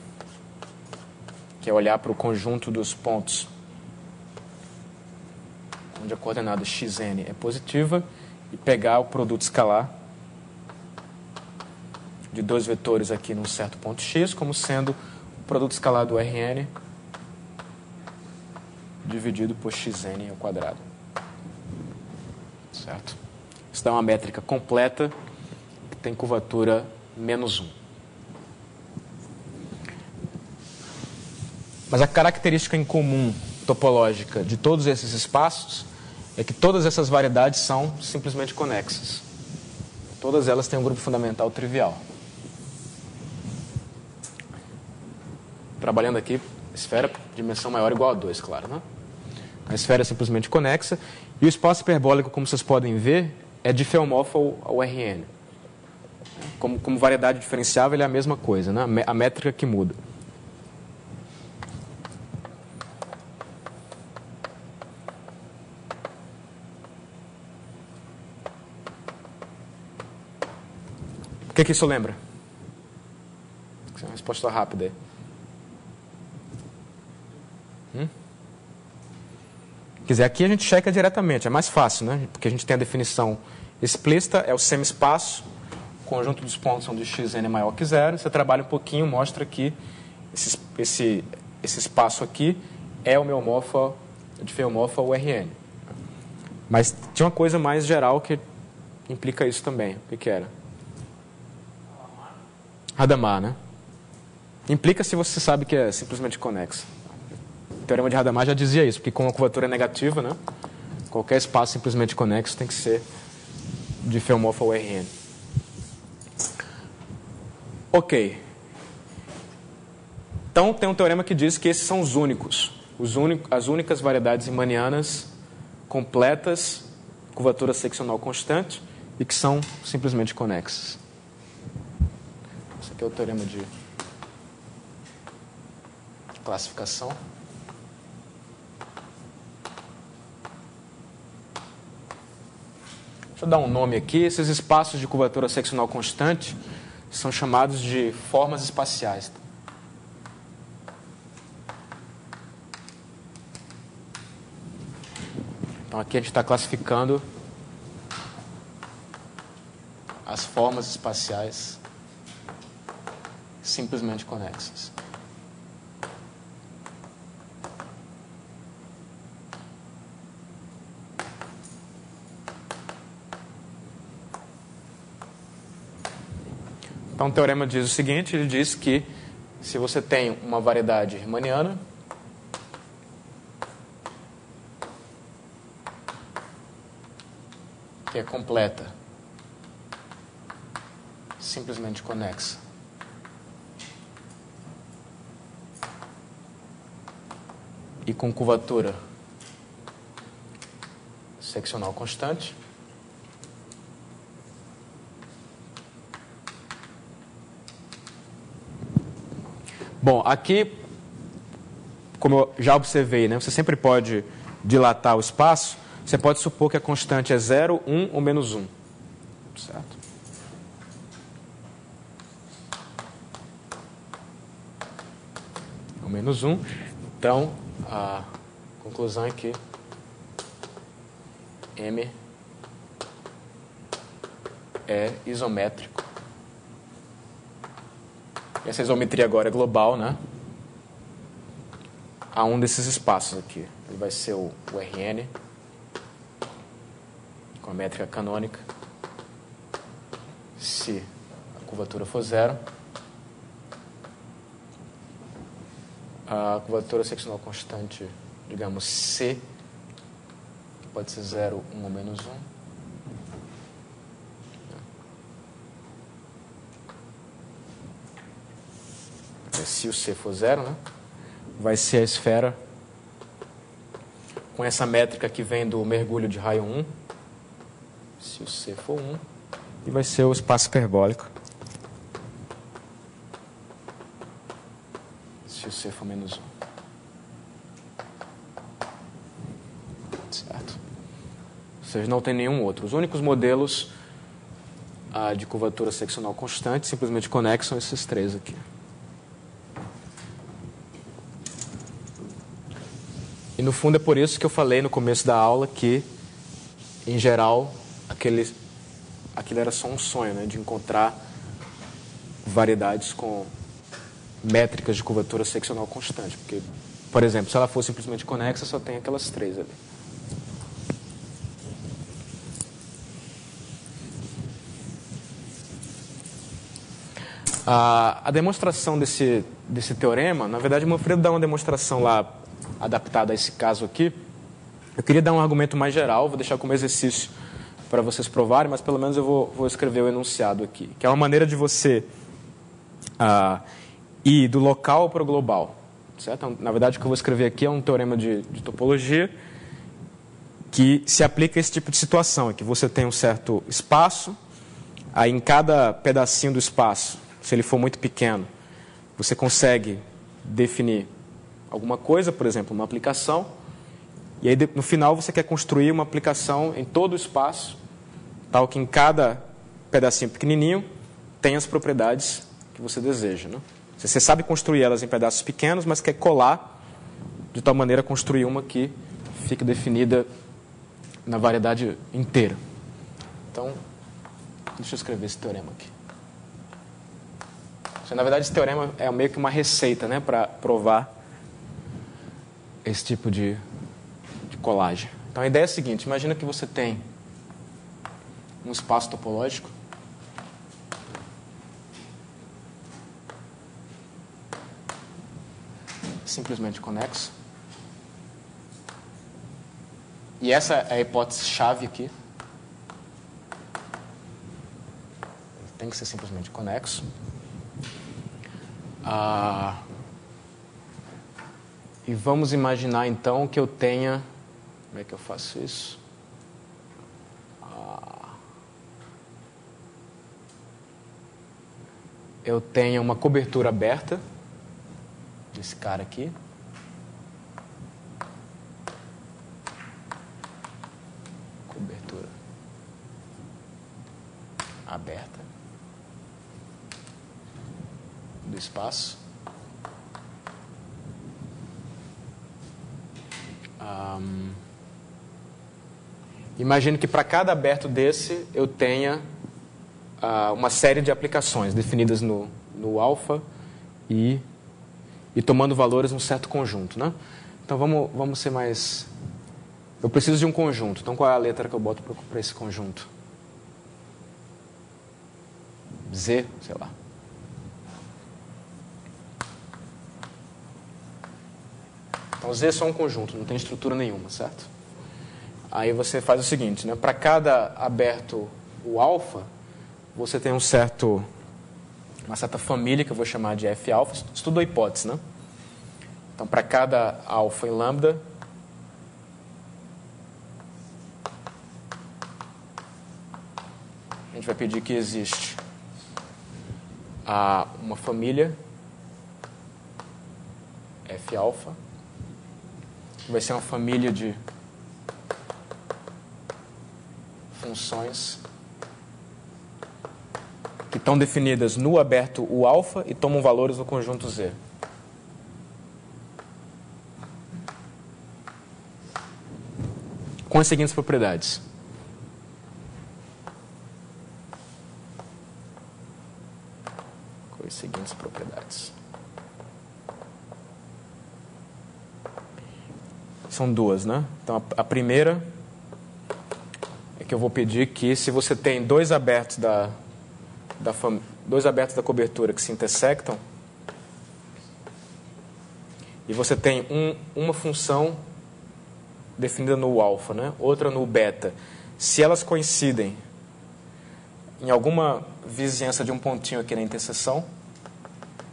Que é olhar para o conjunto dos pontos onde a coordenada xn é positiva e pegar o produto escalar de dois vetores aqui num certo ponto x, como sendo o produto escalar do Rn dividido por xn ao quadrado. Certo? Isso dá uma métrica completa que tem curvatura menos 1. Mas a característica em comum topológica de todos esses espaços é que todas essas variedades são simplesmente conexas. Todas elas têm um grupo fundamental trivial. Trabalhando aqui, esfera, dimensão maior ou igual a 2, claro, né? A esfera é simplesmente conexa. E o espaço hiperbólico, como vocês podem ver, é diffeomorfo ao Rn. Como variedade diferenciável, ele é a mesma coisa, né? A métrica que muda. O que isso lembra? Uma resposta rápida aí. Quer dizer, aqui a gente checa diretamente, é mais fácil, né? Porque a gente tem a definição explícita, é o semi-espaço, o conjunto dos pontos onde xn é maior que zero. Você trabalha um pouquinho, mostra que esse espaço aqui é homeomorfo, diffeomorfo ao Rn. Mas tinha uma coisa mais geral que implica isso também. O que era? Hadamard, né? Implica se você sabe que é simplesmente conexa. O teorema de Hadamard já dizia isso, porque como a curvatura é negativa, né, qualquer espaço simplesmente conexo tem que ser diffeomorfo ao Rn. Ok. Então, tem um teorema que diz que esses são os únicos. As únicas variedades riemannianas completas, curvatura seccional constante, e que são simplesmente conexas. aqui é o teorema de classificação. Deixa eu dar um nome aqui. Esses espaços de curvatura seccional constante são chamados de formas espaciais. Então aqui a gente está classificando as formas espaciais simplesmente conexas. Então o teorema diz o seguinte, ele diz que se você tem uma variedade riemanniana, que é completa, simplesmente conexa, e com curvatura seccional constante, bom, aqui, como eu já observei, né, você sempre pode dilatar o espaço. Você pode supor que a constante é 0, 1 ou menos 1. Certo? Ou menos 1. Então, a conclusão é que M é isométrico. E essa isometria agora é global, né? A um desses espaços aqui. Ele vai ser o Rn, com a métrica canônica, se a curvatura for 0. A curvatura seccional constante, digamos, C, que pode ser 0, 1 ou menos 1. Se o C for 0, né, vai ser a esfera com essa métrica que vem do mergulho de raio 1, se o C for 1, e vai ser o espaço hiperbólico, se o C for menos 1. Certo? Ou seja, não tem nenhum outro. Os únicos modelos de curvatura seccional constante, simplesmente conexos, são esses três aqui. E no fundo é por isso que eu falei no começo da aula que, em geral, aquilo era só um sonho, né, de encontrar variedades com métricas de curvatura seccional constante. Porque, por exemplo, se ela for simplesmente conexa, só tem aquelas três ali. A demonstração desse teorema, na verdade, o Manfredo dá uma demonstração lá adaptada a esse caso aqui. Eu queria dar um argumento mais geral, vou deixar como exercício para vocês provarem, mas pelo menos eu vou escrever o enunciado aqui, que é uma maneira de você ir do local para o global. Certo? Então, na verdade, o que eu vou escrever aqui é um teorema de topologia que se aplica a esse tipo de situação, em que você tem um certo espaço, aí em cada pedacinho do espaço, se ele for muito pequeno, você consegue definir alguma coisa, por exemplo, uma aplicação, e aí no final você quer construir uma aplicação em todo o espaço, tal que em cada pedacinho pequenininho tem as propriedades que você deseja. Né? Você sabe construir elas em pedaços pequenos, mas quer colar de tal maneira construir uma que fique definida na variedade inteira. Então, deixa eu escrever esse teorema aqui. Na verdade, esse teorema é meio que uma receita, né, para provar esse tipo de colagem. Então, a ideia é a seguinte. Imagina que você tem um espaço topológico simplesmente conexo. E essa é a hipótese-chave aqui. Tem que ser simplesmente conexo. E vamos imaginar então que eu tenha... Como é que eu faço isso? eu tenha uma cobertura aberta, desse cara aqui. Cobertura aberta do espaço. Imagino que para cada aberto desse eu tenha uma série de aplicações definidas no alfa e tomando valores num certo conjunto, né? Então vamos ser mais... Eu preciso de um conjunto, então qual é a letra que eu boto para esse conjunto? Z, sei lá. Então Z é só um conjunto, não tem estrutura nenhuma, certo? Aí você faz o seguinte, né? Para cada aberto o alfa, você tem uma certa família que eu vou chamar de F alfa. Isso tudo é hipótese, né? Então, para cada alfa em lambda, a gente vai pedir que existe uma família F alfa, que vai ser uma família de funções que estão definidas no aberto U alfa e tomam valores no conjunto Z. Com as seguintes propriedades. Com as seguintes propriedades. São duas, né? Então, a primeira é que eu vou pedir que, se você tem dois abertos da cobertura que se intersectam, e você tem uma função definida no alfa, né? Outra no beta, se elas coincidem em alguma vizinhança de um pontinho aqui na interseção,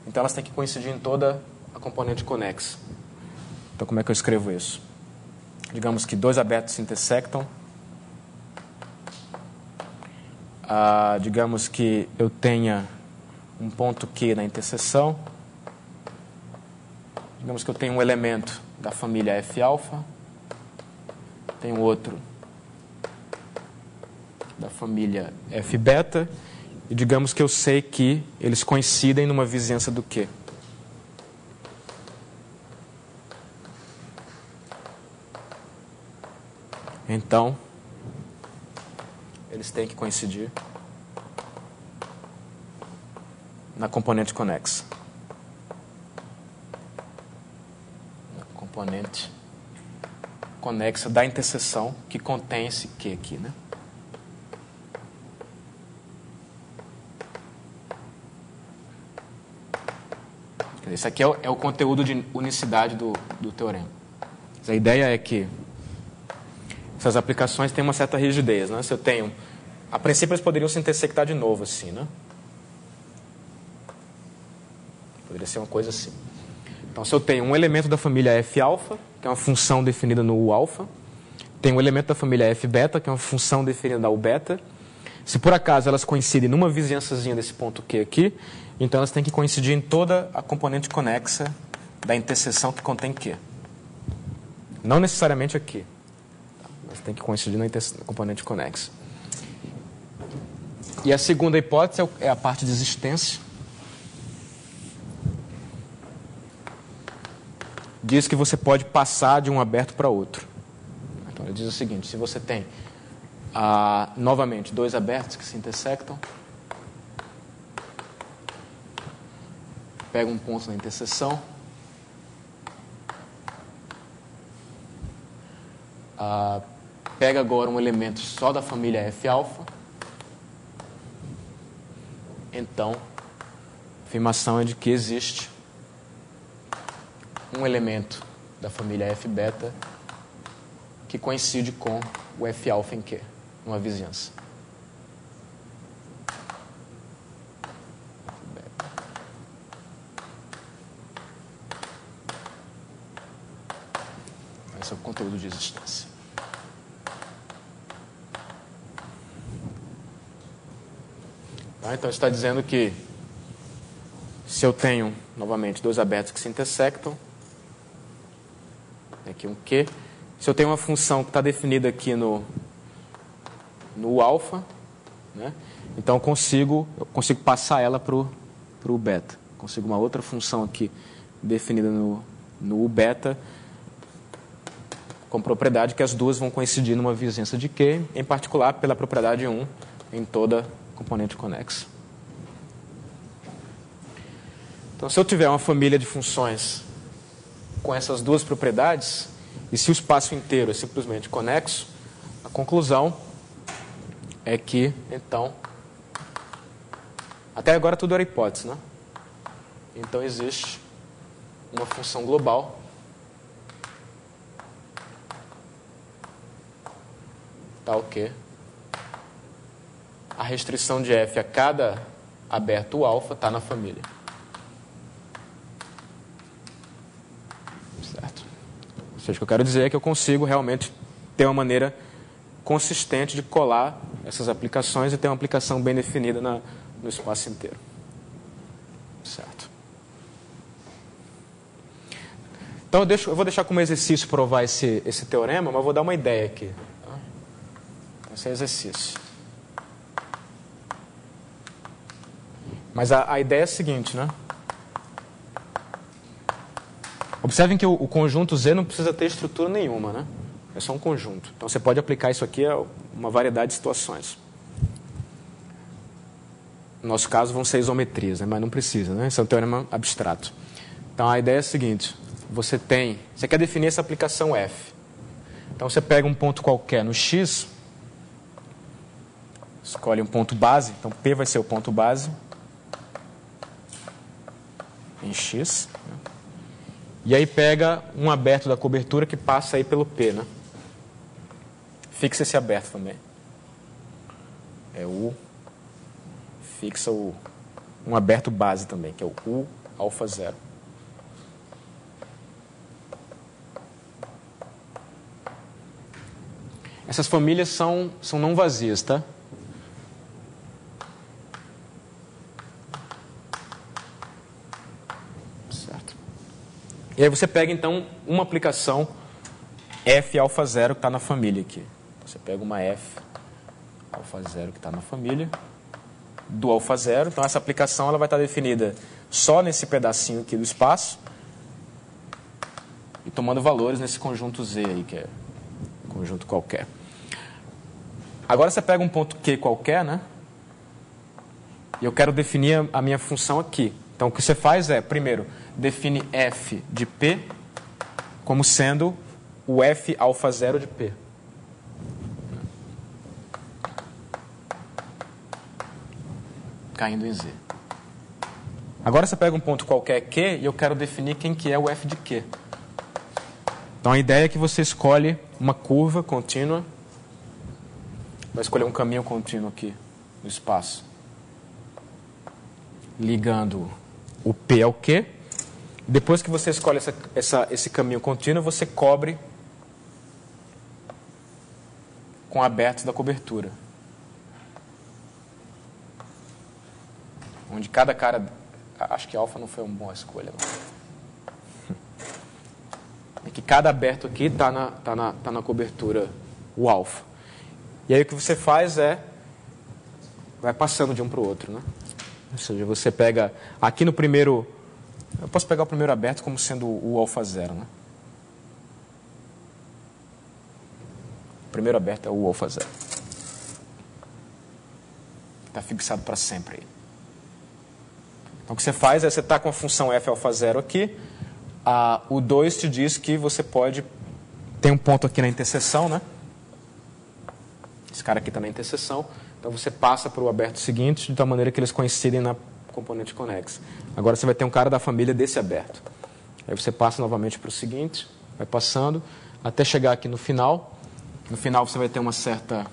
então elas têm que coincidir em toda a componente conexa. Então, como é que eu escrevo isso? Digamos que dois abertos se intersectam. Digamos que eu tenha um ponto Q na interseção. Digamos que eu tenho um elemento da família F alfa. Tenho outro da família F beta. E digamos que eu sei que eles coincidem numa vizinhança do Q. Então, eles têm que coincidir na componente conexa. Na componente conexa da interseção que contém esse Q aqui, né? Esse aqui é o conteúdo de unicidade do teorema. A ideia é que essas aplicações têm uma certa rigidez, né? Se eu tenho... A princípio, eles poderiam se intersectar de novo, assim, né? Poderia ser uma coisa assim. Então, se eu tenho um elemento da família F alfa, que é uma função definida no U alfa, tenho um elemento da família F beta, que é uma função definida na U beta. Se por acaso elas coincidem numa vizinhançazinha desse ponto Q aqui, então elas têm que coincidir em toda a componente conexa da interseção que contém Q. Não necessariamente aqui. Mas tem que coincidir na componente conexa. E a segunda hipótese é a parte de existência. Diz que você pode passar de um aberto para outro. Então, ele diz o seguinte: se você tem, novamente, dois abertos que se intersectam, pega um ponto na interseção, pega agora um elemento só da família F alfa, então a afirmação é de que existe um elemento da família F beta que coincide com o F alfa em Q, numa vizinhança. Esse é o conteúdo de existência. Tá? Então, está dizendo que se eu tenho, novamente, dois abertos que se intersectam, aqui um Q, se eu tenho uma função que está definida aqui no alfa, né? Então eu consigo passar ela para o beta. Consigo uma outra função aqui definida no beta, com propriedade que as duas vão coincidir numa vizinhança de Q, em particular pela propriedade 1 em toda componente conexa. Então, se eu tiver uma família de funções com essas duas propriedades, e se o espaço inteiro é simplesmente conexo, a conclusão é que, então, até agora tudo era hipótese, né? Então, existe uma função global tal que a restrição de f a cada aberto alfa está na família. Certo? Ou seja, o que eu quero dizer é que eu consigo realmente ter uma maneira consistente de colar essas aplicações e ter uma aplicação bem definida no espaço inteiro. Certo? Então, eu vou deixar como exercício provar esse teorema, mas vou dar uma ideia aqui. Tá? Esse é exercício. Mas a ideia é a seguinte, né? Observem que o conjunto Z não precisa ter estrutura nenhuma, né? É só um conjunto. Então, você pode aplicar isso aqui a uma variedade de situações. No nosso caso, vão ser isometrias, né? Mas não precisa, né? Esse é um teorema abstrato. Então, a ideia é a seguinte. Você quer definir essa aplicação F. Então, você pega um ponto qualquer no X, escolhe um ponto base, então P vai ser o ponto base em X. E aí pega um aberto da cobertura que passa aí pelo P, né? Fixa esse aberto também. Fixa um aberto base também, que é o U alfa 0. Essas famílias são não vazias, tá? Certo. E aí você pega, então, uma aplicação F alfa 0 que está na família aqui. Você pega uma F alfa 0 que está na família do alfa 0. Então, essa aplicação ela vai estar definida só nesse pedacinho aqui do espaço e tomando valores nesse conjunto Z aí, que é um conjunto qualquer. Agora você pega um ponto Q qualquer, né? E eu quero definir a minha função aqui. Então, o que você faz é, primeiro, define F de P como sendo o F alfa 0 de P. Caindo em Z. Agora você pega um ponto qualquer Q e eu quero definir quem que é o F de Q. Então, a ideia é que você escolhe uma curva contínua. Vai escolher um caminho contínuo aqui no espaço, ligando o P ao Q. Depois que você escolhe esse caminho contínuo, você cobre com abertos da cobertura. Onde cada cara... Acho que alfa não foi uma boa escolha. Não. É que cada aberto aqui está na cobertura, o alfa. E aí o que você faz vai passando de um para o outro, né? Ou seja, você pega aqui no primeiro... Eu posso pegar o primeiro aberto como sendo o alfa 0, né? O primeiro aberto é o alfa 0. Está fixado para sempre aí. Então o que você faz é, você está com a função f alfa 0 aqui, o 2 te diz que você pode... Tem um ponto aqui na interseção, né? Esse cara aqui está na interseção, então você passa para o aberto seguinte, de tal maneira que eles coincidem na componente conexa. Agora você vai ter um cara da família desse aberto. Aí você passa novamente para o seguinte, vai passando, até chegar aqui no final. No final você vai ter uma certa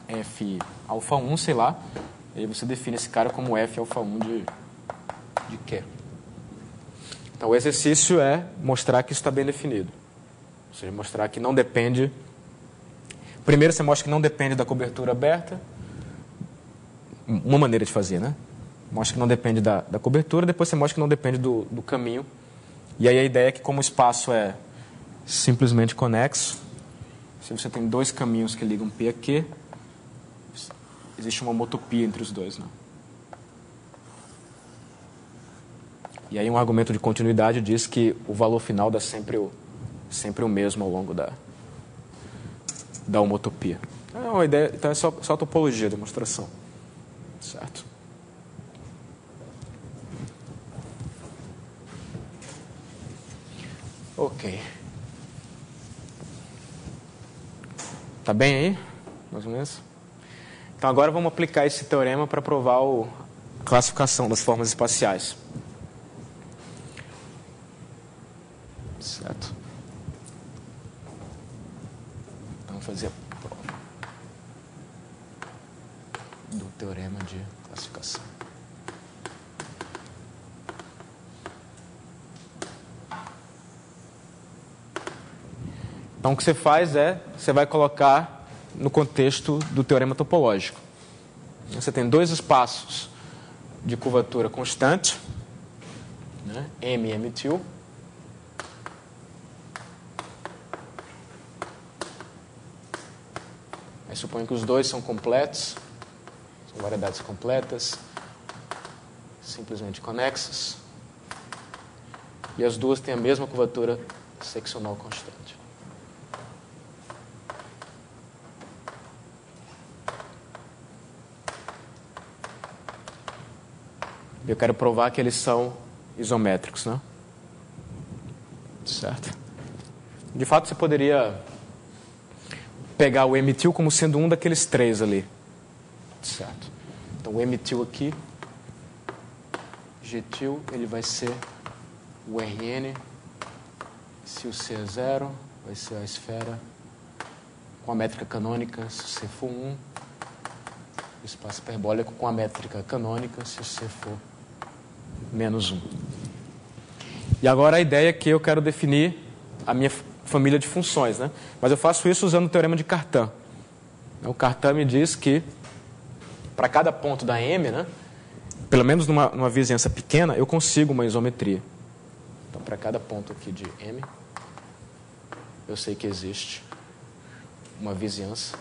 F alfa 1, sei lá, e aí você define esse cara como F alfa 1 de Q. Então o exercício é mostrar que isso está bem definido. Ou seja, mostrar que não depende... Primeiro você mostra que não depende da cobertura aberta. Uma maneira de fazer, né? Mostra que não depende da cobertura, depois você mostra que não depende do caminho. E aí a ideia é que como o espaço é simplesmente conexo, se você tem dois caminhos que ligam P a Q, existe uma homotopia entre os dois, né? E aí um argumento de continuidade diz que o valor final dá sempre o mesmo ao longo da homotopia. É uma ideia, então é só topologia, demonstração. Certo? Ok. Tá bem aí? Mais ou menos? Então agora vamos aplicar esse teorema para provar a classificação das formas espaciais. Certo? Então vamos fazer a prova do teorema de classificação. Então o que você faz é, você vai colocar no contexto do teorema topológico. Você tem dois espaços de curvatura constante, né, M e M2. Aí suponho que os dois são completos, são variedades completas, simplesmente conexas. E as duas têm a mesma curvatura seccional constante. Eu quero provar que eles são isométricos, né? Certo? De fato, você poderia pegar o M-til como sendo um daqueles três ali. Certo? Então, o M-til aqui, G-til, ele vai ser o Rn. Se o C é 0, vai ser a esfera com a métrica canônica, se o C for 1. O espaço hiperbólico com a métrica canônica, se o C for menos 1. E agora a ideia é que eu quero definir a minha família de funções, né? Mas eu faço isso usando o teorema de Cartan. O Cartan me diz que para cada ponto da M, né, pelo menos numa vizinhança pequena, eu consigo uma isometria. Então, para cada ponto aqui de M, eu sei que existe uma vizinhança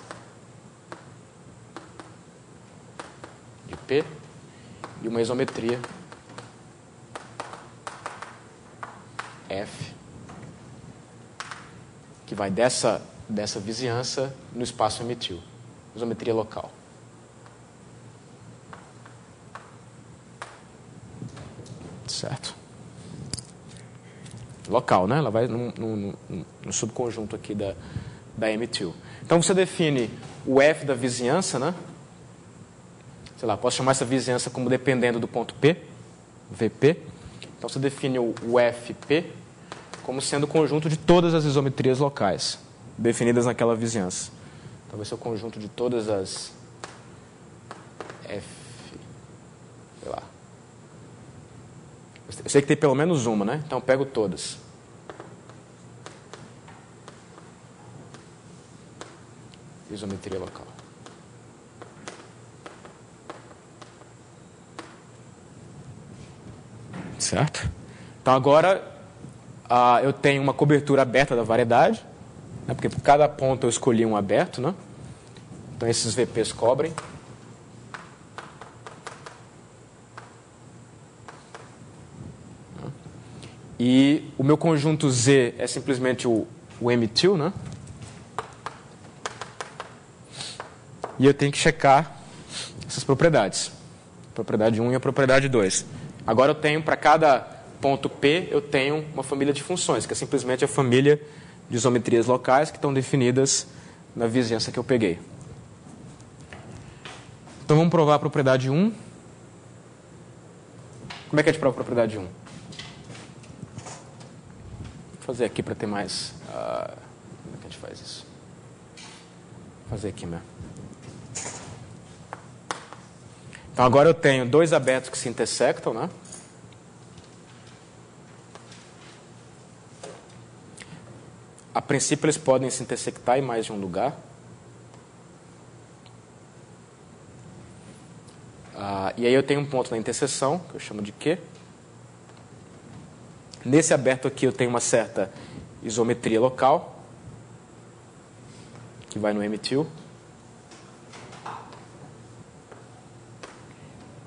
de P e uma isometria F, que vai dessa vizinhança no espaço M-til, isometria local. Certo? Local, né? Ela vai no subconjunto aqui da M-til. Então você define o F da vizinhança, né? Sei lá, posso chamar essa vizinhança como dependendo do ponto P, VP. Então você define o FP como sendo o conjunto de todas as isometrias locais definidas naquela vizinhança. Então vai ser o conjunto de todas as F, sei lá. Eu sei que tem pelo menos uma, né? Então eu pego todas. Isometria local. Certo? Então agora eu tenho uma cobertura aberta da variedade, né? Porque por cada ponto eu escolhi um aberto, né? Então esses VPs cobrem. E o meu conjunto Z é simplesmente o M-til, né? E eu tenho que checar essas propriedades. A propriedade 1 e a propriedade 2. Agora eu tenho, para cada ponto P, eu tenho uma família de funções, que é simplesmente a família de isometrias locais que estão definidas na vizinhança que eu peguei. Então vamos provar a propriedade 1. Como é que a gente prova a propriedade 1? Vou fazer aqui para ter mais... como é que a gente faz isso? Vou fazer aqui mesmo. Então agora eu tenho dois abertos que se intersectam, né? A princípio eles podem se intersectar em mais de um lugar. E aí eu tenho um ponto na interseção, que eu chamo de Q. Nesse aberto aqui eu tenho uma certa isometria local, que vai no M-til.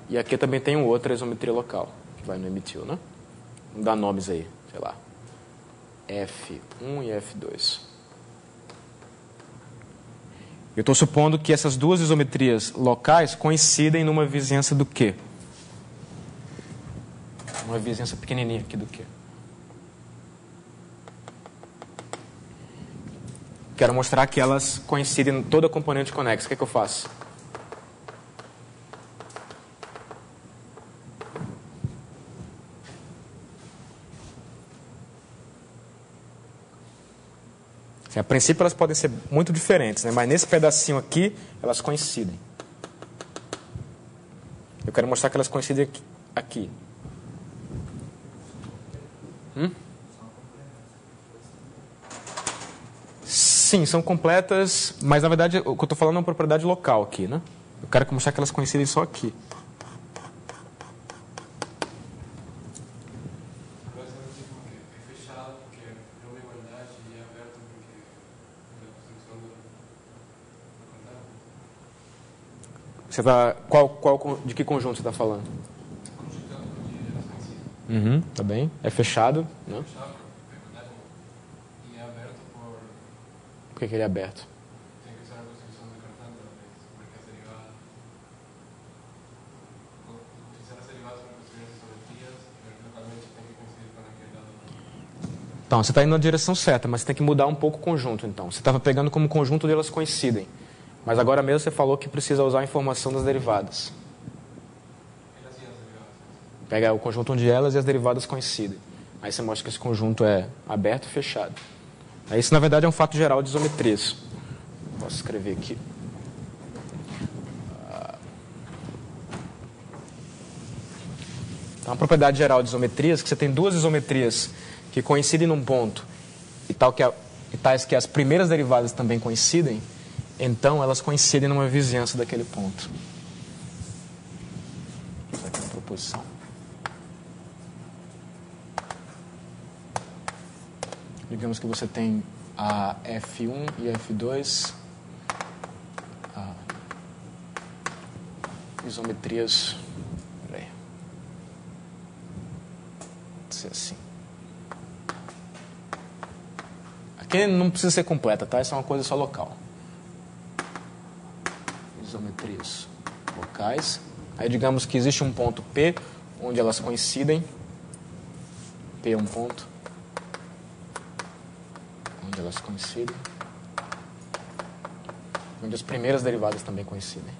E aqui também tem outra isometria local, que vai no M-til, né? Vamos dar nomes aí, sei lá. F1 e F2. Eu estou supondo que essas duas isometrias locais coincidem numa vizinhança do Q. Uma vizinhança pequenininha aqui do Q. Quero mostrar que elas coincidem em toda a componente conexa. O que é que eu faço? Assim, a princípio elas podem ser muito diferentes, né? Mas nesse pedacinho aqui elas coincidem. Eu quero mostrar que elas coincidem aqui. Sim, são completas, mas na verdade o que eu estou falando é uma propriedade local aqui, né? Eu quero mostrar que elas coincidem só aqui. É fechado porque é uma igualdade e é aberto porque é a construção do quadrado. Você tá, de que conjunto você está falando? Conjugando de geração em si. Tá bem. É fechado, né? Fechado, é igualdade e é aberto por... Por que ele é aberto? Tem que usar a construção do cartão porque as derivadas... Utilizar as derivadas para construir as isometrias, localmente tem que coincidir com aquele dado. Então, você está indo na direção certa, mas você tem que mudar um pouco o conjunto, então. Você estava pegando como conjunto delas coincidem. Mas agora mesmo você falou que precisa usar a informação das derivadas. Elas e as derivadas. Pega o conjunto onde elas e as derivadas coincidem. Aí você mostra que esse conjunto é aberto e fechado. Isso, na verdade, é um fato geral de isometrias. Posso escrever aqui. Então, a propriedade geral de isometrias é que você tem duas isometrias que coincidem num ponto e tais que as primeiras derivadas também coincidem, então elas coincidem numa vizinhança daquele ponto. Isso aqui é uma proposição. Digamos que você tem a F1 e F2 isometrias. Peraí. Pode ser assim. Aqui não precisa ser completa, tá? Isso é uma coisa só local. Isometrias locais. Aí digamos que existe um ponto P onde elas coincidem. P é um ponto onde elas coincidem, onde as primeiras derivadas também coincidem.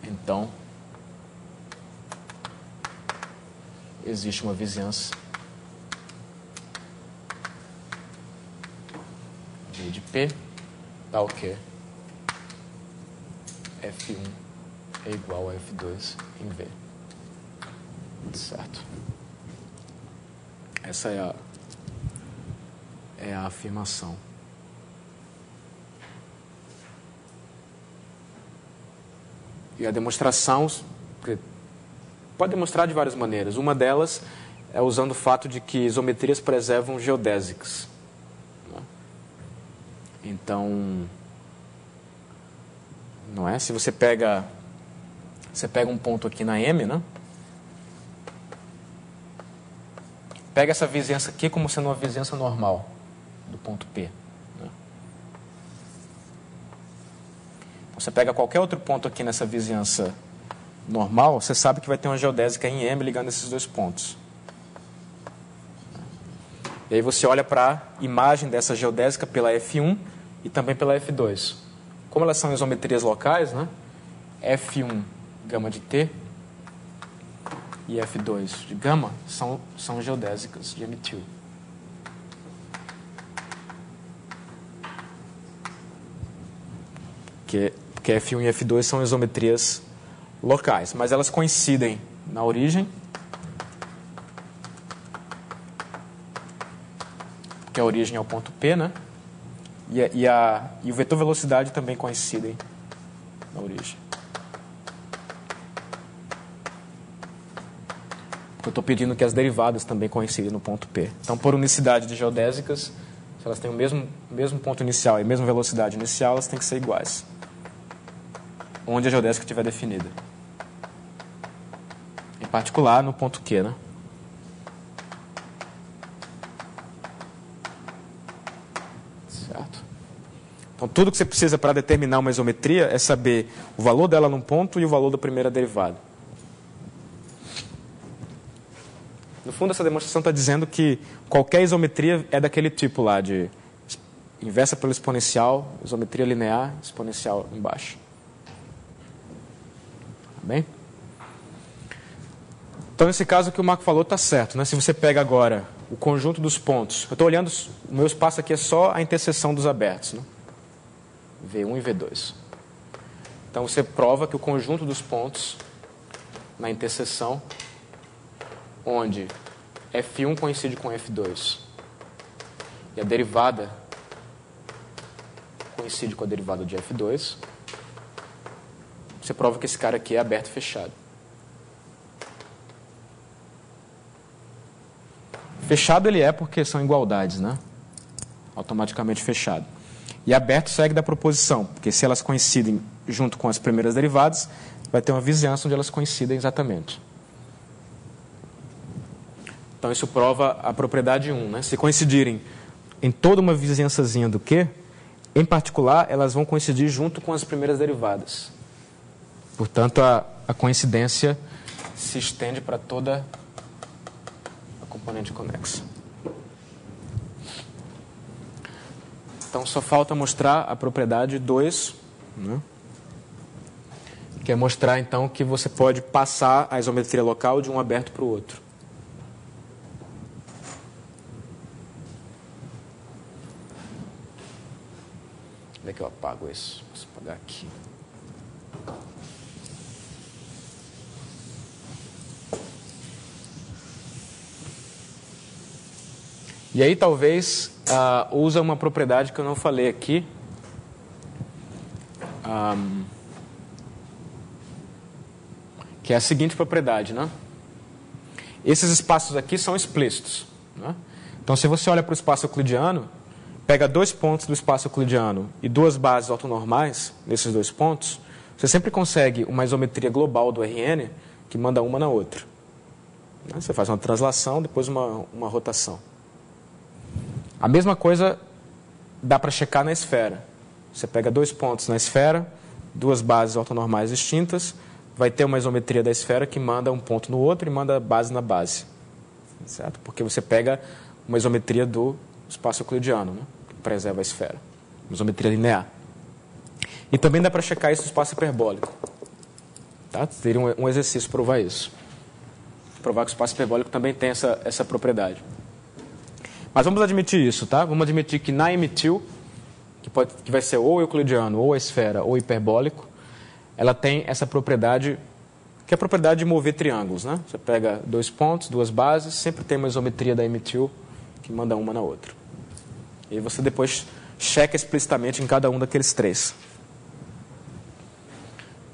Então, existe uma vizinhança V de P, tal que F1 é igual a F2 em V. Certo. Essa é a afirmação. E a demonstração pode demonstrar de várias maneiras. Uma delas é usando o fato de que isometrias preservam geodésicas. Então, não é? Se você pega um ponto aqui na M, né? Pega essa vizinhança aqui como sendo uma vizinhança normal do ponto P. Né? Você pega qualquer outro ponto aqui nessa vizinhança normal, você sabe que vai ter uma geodésica em M ligando esses dois pontos. E aí você olha para a imagem dessa geodésica pela F1 e também pela F2. Como elas são isometrias locais, né? F1 gama de T e F2 de gama são geodésicas de M-til. Porque F1 e F2 são isometrias locais, mas elas coincidem na origem, que a origem é o ponto P, né? E o vetor velocidade também coincidem na origem. Eu estou pedindo que as derivadas também coincidem no ponto P. Então, por unicidade de geodésicas, se elas têm o mesmo ponto inicial e a mesma velocidade inicial, elas têm que ser iguais, onde a geodésica estiver definida. Em particular, no ponto Q, né? Certo? Então, tudo que você precisa para determinar uma isometria é saber o valor dela num ponto e o valor da primeira derivada. No fundo, essa demonstração está dizendo que qualquer isometria é daquele tipo lá, de inversa pelo exponencial, isometria linear, exponencial embaixo. Tá bem? Então, nesse caso, o que o Marco falou está certo, né? Se você pega agora o conjunto dos pontos, eu estou olhando, o meu espaço aqui é só a interseção dos abertos, né? V1 e V2. Então, você prova que o conjunto dos pontos na interseção, onde F1 coincide com F2 e a derivada coincide com a derivada de F2, você prova que esse cara aqui é aberto e fechado. Fechado ele é porque são igualdades, né? Automaticamente fechado. E aberto segue da proposição, porque se elas coincidem junto com as primeiras derivadas, vai ter uma vizinhança onde elas coincidem exatamente. Então, isso prova a propriedade 1. Né? Se coincidirem em toda uma vizinhançazinha do Q, em particular, elas vão coincidir junto com as primeiras derivadas. Portanto, a coincidência se estende para toda a componente conexa. Então, só falta mostrar a propriedade 2, né? Que é mostrar, então, que você pode passar a isometria local de um aberto para o outro. Onde é que eu apago isso? Posso apagar aqui. E aí talvez usa uma propriedade que eu não falei aqui. Que é a seguinte propriedade, né? Esses espaços aqui são explícitos, né? Então, se você olha para o espaço euclidiano, pega dois pontos do espaço euclidiano e duas bases ortonormais nesses dois pontos, você sempre consegue uma isometria global do Rn que manda uma na outra. Você faz uma translação, depois uma rotação. A mesma coisa dá para checar na esfera. Você pega dois pontos na esfera, duas bases ortonormais distintas, vai ter uma isometria da esfera que manda um ponto no outro e manda base na base. Certo? Porque você pega uma isometria do espaço euclidiano, né? Que preserva a esfera. Uma isometria linear. E também dá para checar isso no espaço hiperbólico. Tá? Teria um exercício para provar isso. Provar que o espaço hiperbólico também tem essa propriedade. Mas vamos admitir isso, tá? Vamos admitir que na emitil, que vai ser ou euclidiano, ou a esfera, ou hiperbólico, ela tem essa propriedade, que é a propriedade de mover triângulos, né? Você pega dois pontos, duas bases, sempre tem uma isometria da emitil que manda uma na outra. E você depois checa explicitamente em cada um daqueles três.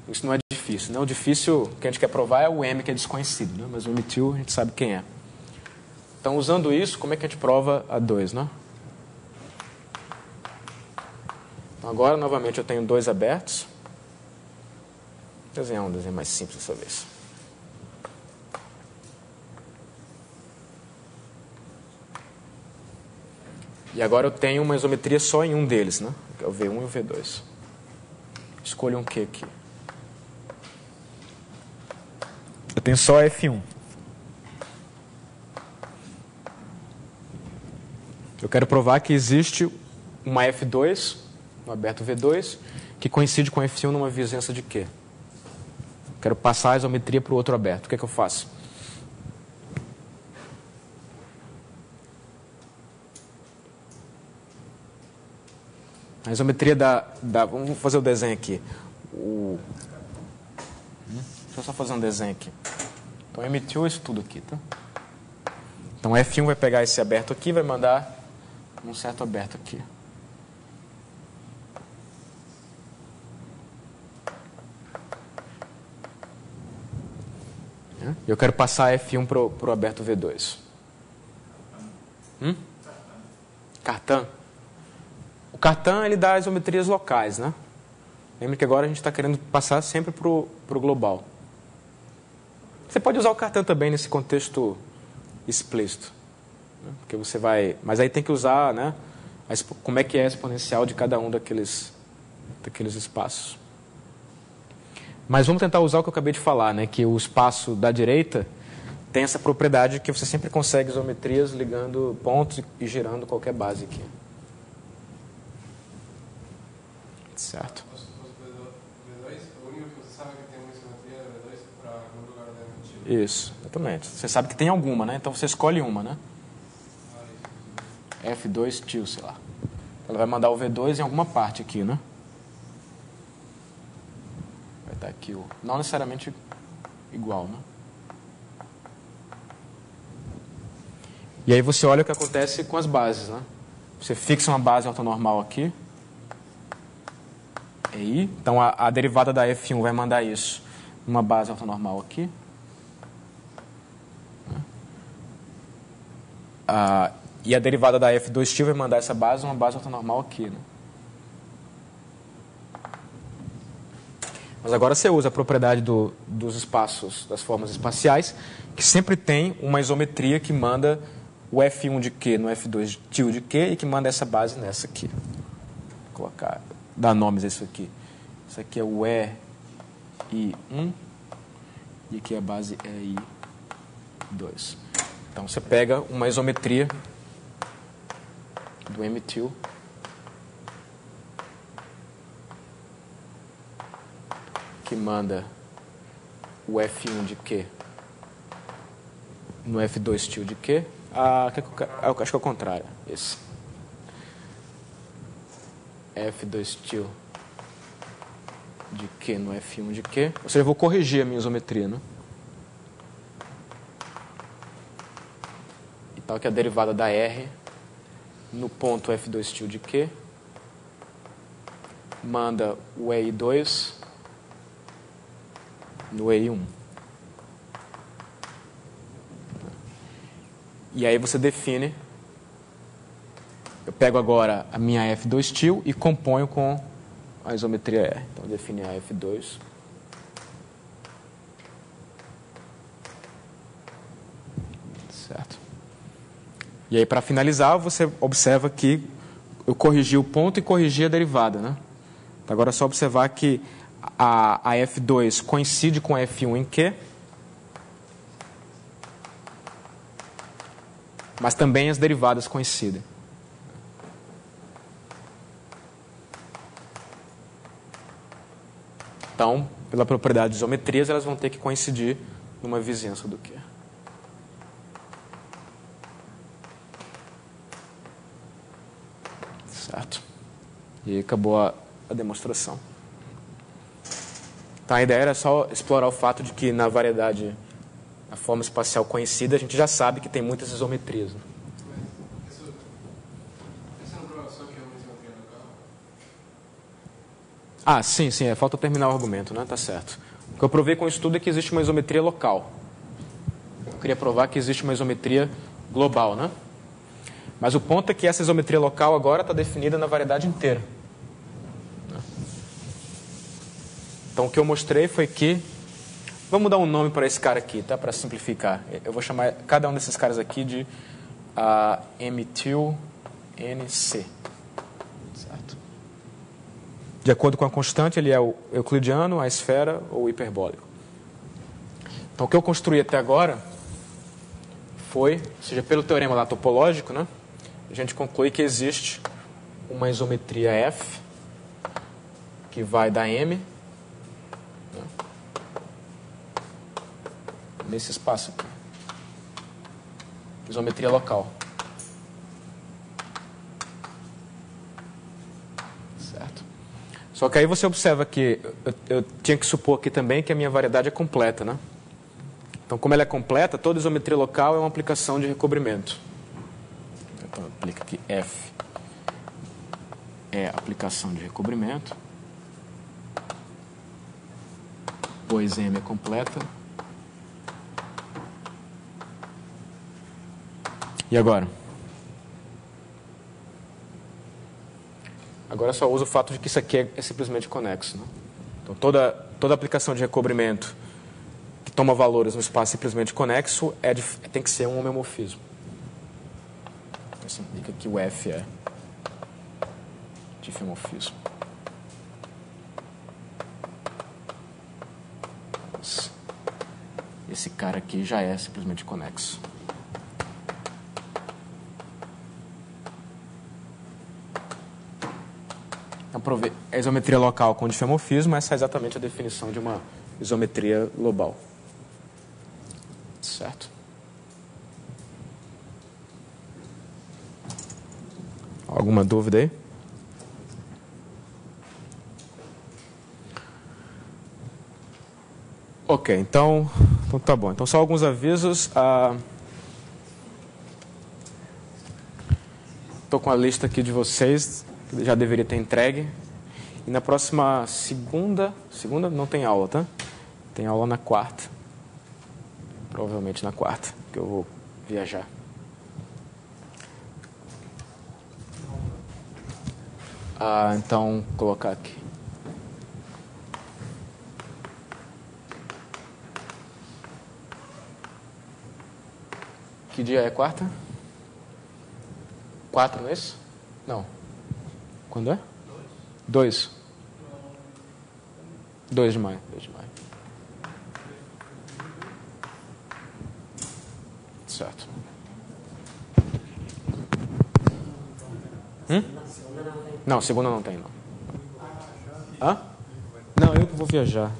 Isso não é difícil, né? O difícil que a gente quer provar é o M, que é desconhecido, né? Mas o emitil a gente sabe quem é. Então, usando isso, como é que a gente prova a 2, né? Então, agora, novamente, eu tenho dois abertos. Vou desenhar um desenho mais simples dessa vez. E agora eu tenho uma isometria só em um deles, né? Que é o V1 e o V2. Escolho um Q aqui. Eu tenho só F1. Eu quero provar que existe uma F2, um aberto V2, que coincide com F1 numa vizinhança de Q. Quero passar a isometria para o outro aberto. O que é que eu faço? A isometria vamos fazer o desenho aqui. Deixa eu só fazer um desenho aqui. Então, emitiu isso tudo aqui, tá? Então, F1 vai pegar esse aberto aqui e vai mandar um certo aberto aqui. Eu quero passar F1 para o aberto V2. Cartan. O Cartan, ele dá isometrias locais, né? Lembra que agora a gente está querendo passar sempre para o global. Você pode usar o Cartan também nesse contexto explícito. Né? Porque você vai... Mas aí tem que usar, né? Como é que é a exponencial de cada um daqueles espaços. Mas vamos tentar usar o que eu acabei de falar, né? Que o espaço da direita tem essa propriedade que você sempre consegue isometrias ligando pontos e girando qualquer base aqui. Certo? V2, o único que você sabe que tem uma isometria V2 para no lugar da M2. Isso, exatamente. Você sabe que tem alguma, né? Então você escolhe uma, né? F2 til, sei lá. Ela vai mandar o V2 em alguma parte aqui, né? Vai estar aqui o... Não necessariamente igual, né? E aí você olha o que acontece com as bases, né? Você fixa uma base ortonormal aqui. EI. Então a derivada da F1 vai mandar isso numa base ortonormal aqui. E a derivada da F2 til vai mandar essa base numa base ortonormal aqui, né? Mas agora você usa a propriedade dos espaços, das formas espaciais, que sempre tem uma isometria que manda o F1 de Q no F2 til de Q e que manda essa base nessa aqui. Vou colocar, dar nomes a isso aqui. Isso aqui é o EI1 e aqui é a base EI2. Então você pega uma isometria do M til que manda o F1 de Q no F2 til de Q. Eu acho que é o contrário. Esse. F2 til de Q no F1 de Q. Ou seja, eu vou corrigir a minha isometria, né? E tal que a derivada da R no ponto F2 til de Q manda o EI2 no EI1. E aí você define, eu pego agora a minha F2 til e componho com a isometria R. Então, define a F2. Certo. E aí, para finalizar, você observa que eu corrigi o ponto e corrigi a derivada, né? Então, agora é só observar que a F2 coincide com a F1 em Q, mas também as derivadas coincidem. Então, pela propriedade de isometrias, elas vão ter que coincidir numa vizinhança do Q. Certo? E aí acabou a demonstração. Então, a ideia era só explorar o fato de que na variedade, a forma espacial conhecida, a gente já sabe que tem muitas isometrias. Né? Essa não prova só que é uma isometria local? Sim, falta terminar o argumento, né? Tá certo. O que eu provei com o estudo é que existe uma isometria local. Eu queria provar que existe uma isometria global, né? Mas o ponto é que essa isometria local agora está definida na variedade inteira. Então, o que eu mostrei foi que... Vamos dar um nome para esse cara aqui, tá? Para simplificar. Eu vou chamar cada um desses caras aqui de M-til NC. Certo? De acordo com a constante, ele é o euclidiano, a esfera ou o hiperbólico. Então, o que eu construí até agora foi, ou seja, pelo teorema lá topológico, né? A gente conclui que existe uma isometria F que vai da M, né, nesse espaço aqui. Isometria local. Certo? Só que aí você observa que eu tinha que supor aqui também que a minha variedade é completa, né? Então, como ela é completa, toda isometria local é uma aplicação de recobrimento. Então, aplica aqui F é aplicação de recobrimento, pois M é completa, E agora? Agora só usa o fato de que isso aqui é simplesmente conexo. Né? Então, toda aplicação de recobrimento que toma valores no espaço simplesmente conexo tem que ser um homeomorfismo. Isso implica que o F é difeomorfismo. Esse cara aqui já é simplesmente conexo. Então, a isometria local com difeomorfismo, essa é exatamente a definição de uma isometria global. Certo? Alguma dúvida aí? Ok, então tá bom. Então, só alguns avisos. Estou com a lista aqui de vocês, que já deveria ter entregue. E na próxima segunda não tem aula, tá? Tem aula na quarta. Provavelmente na quarta, que eu vou viajar. Então, colocar aqui. Que dia é quarta? 4, não é isso? Não. Quando é? 2. 2 de maio. 2 de maio. Certo. Não, segunda não tem, não. Hã? Não, eu que vou viajar.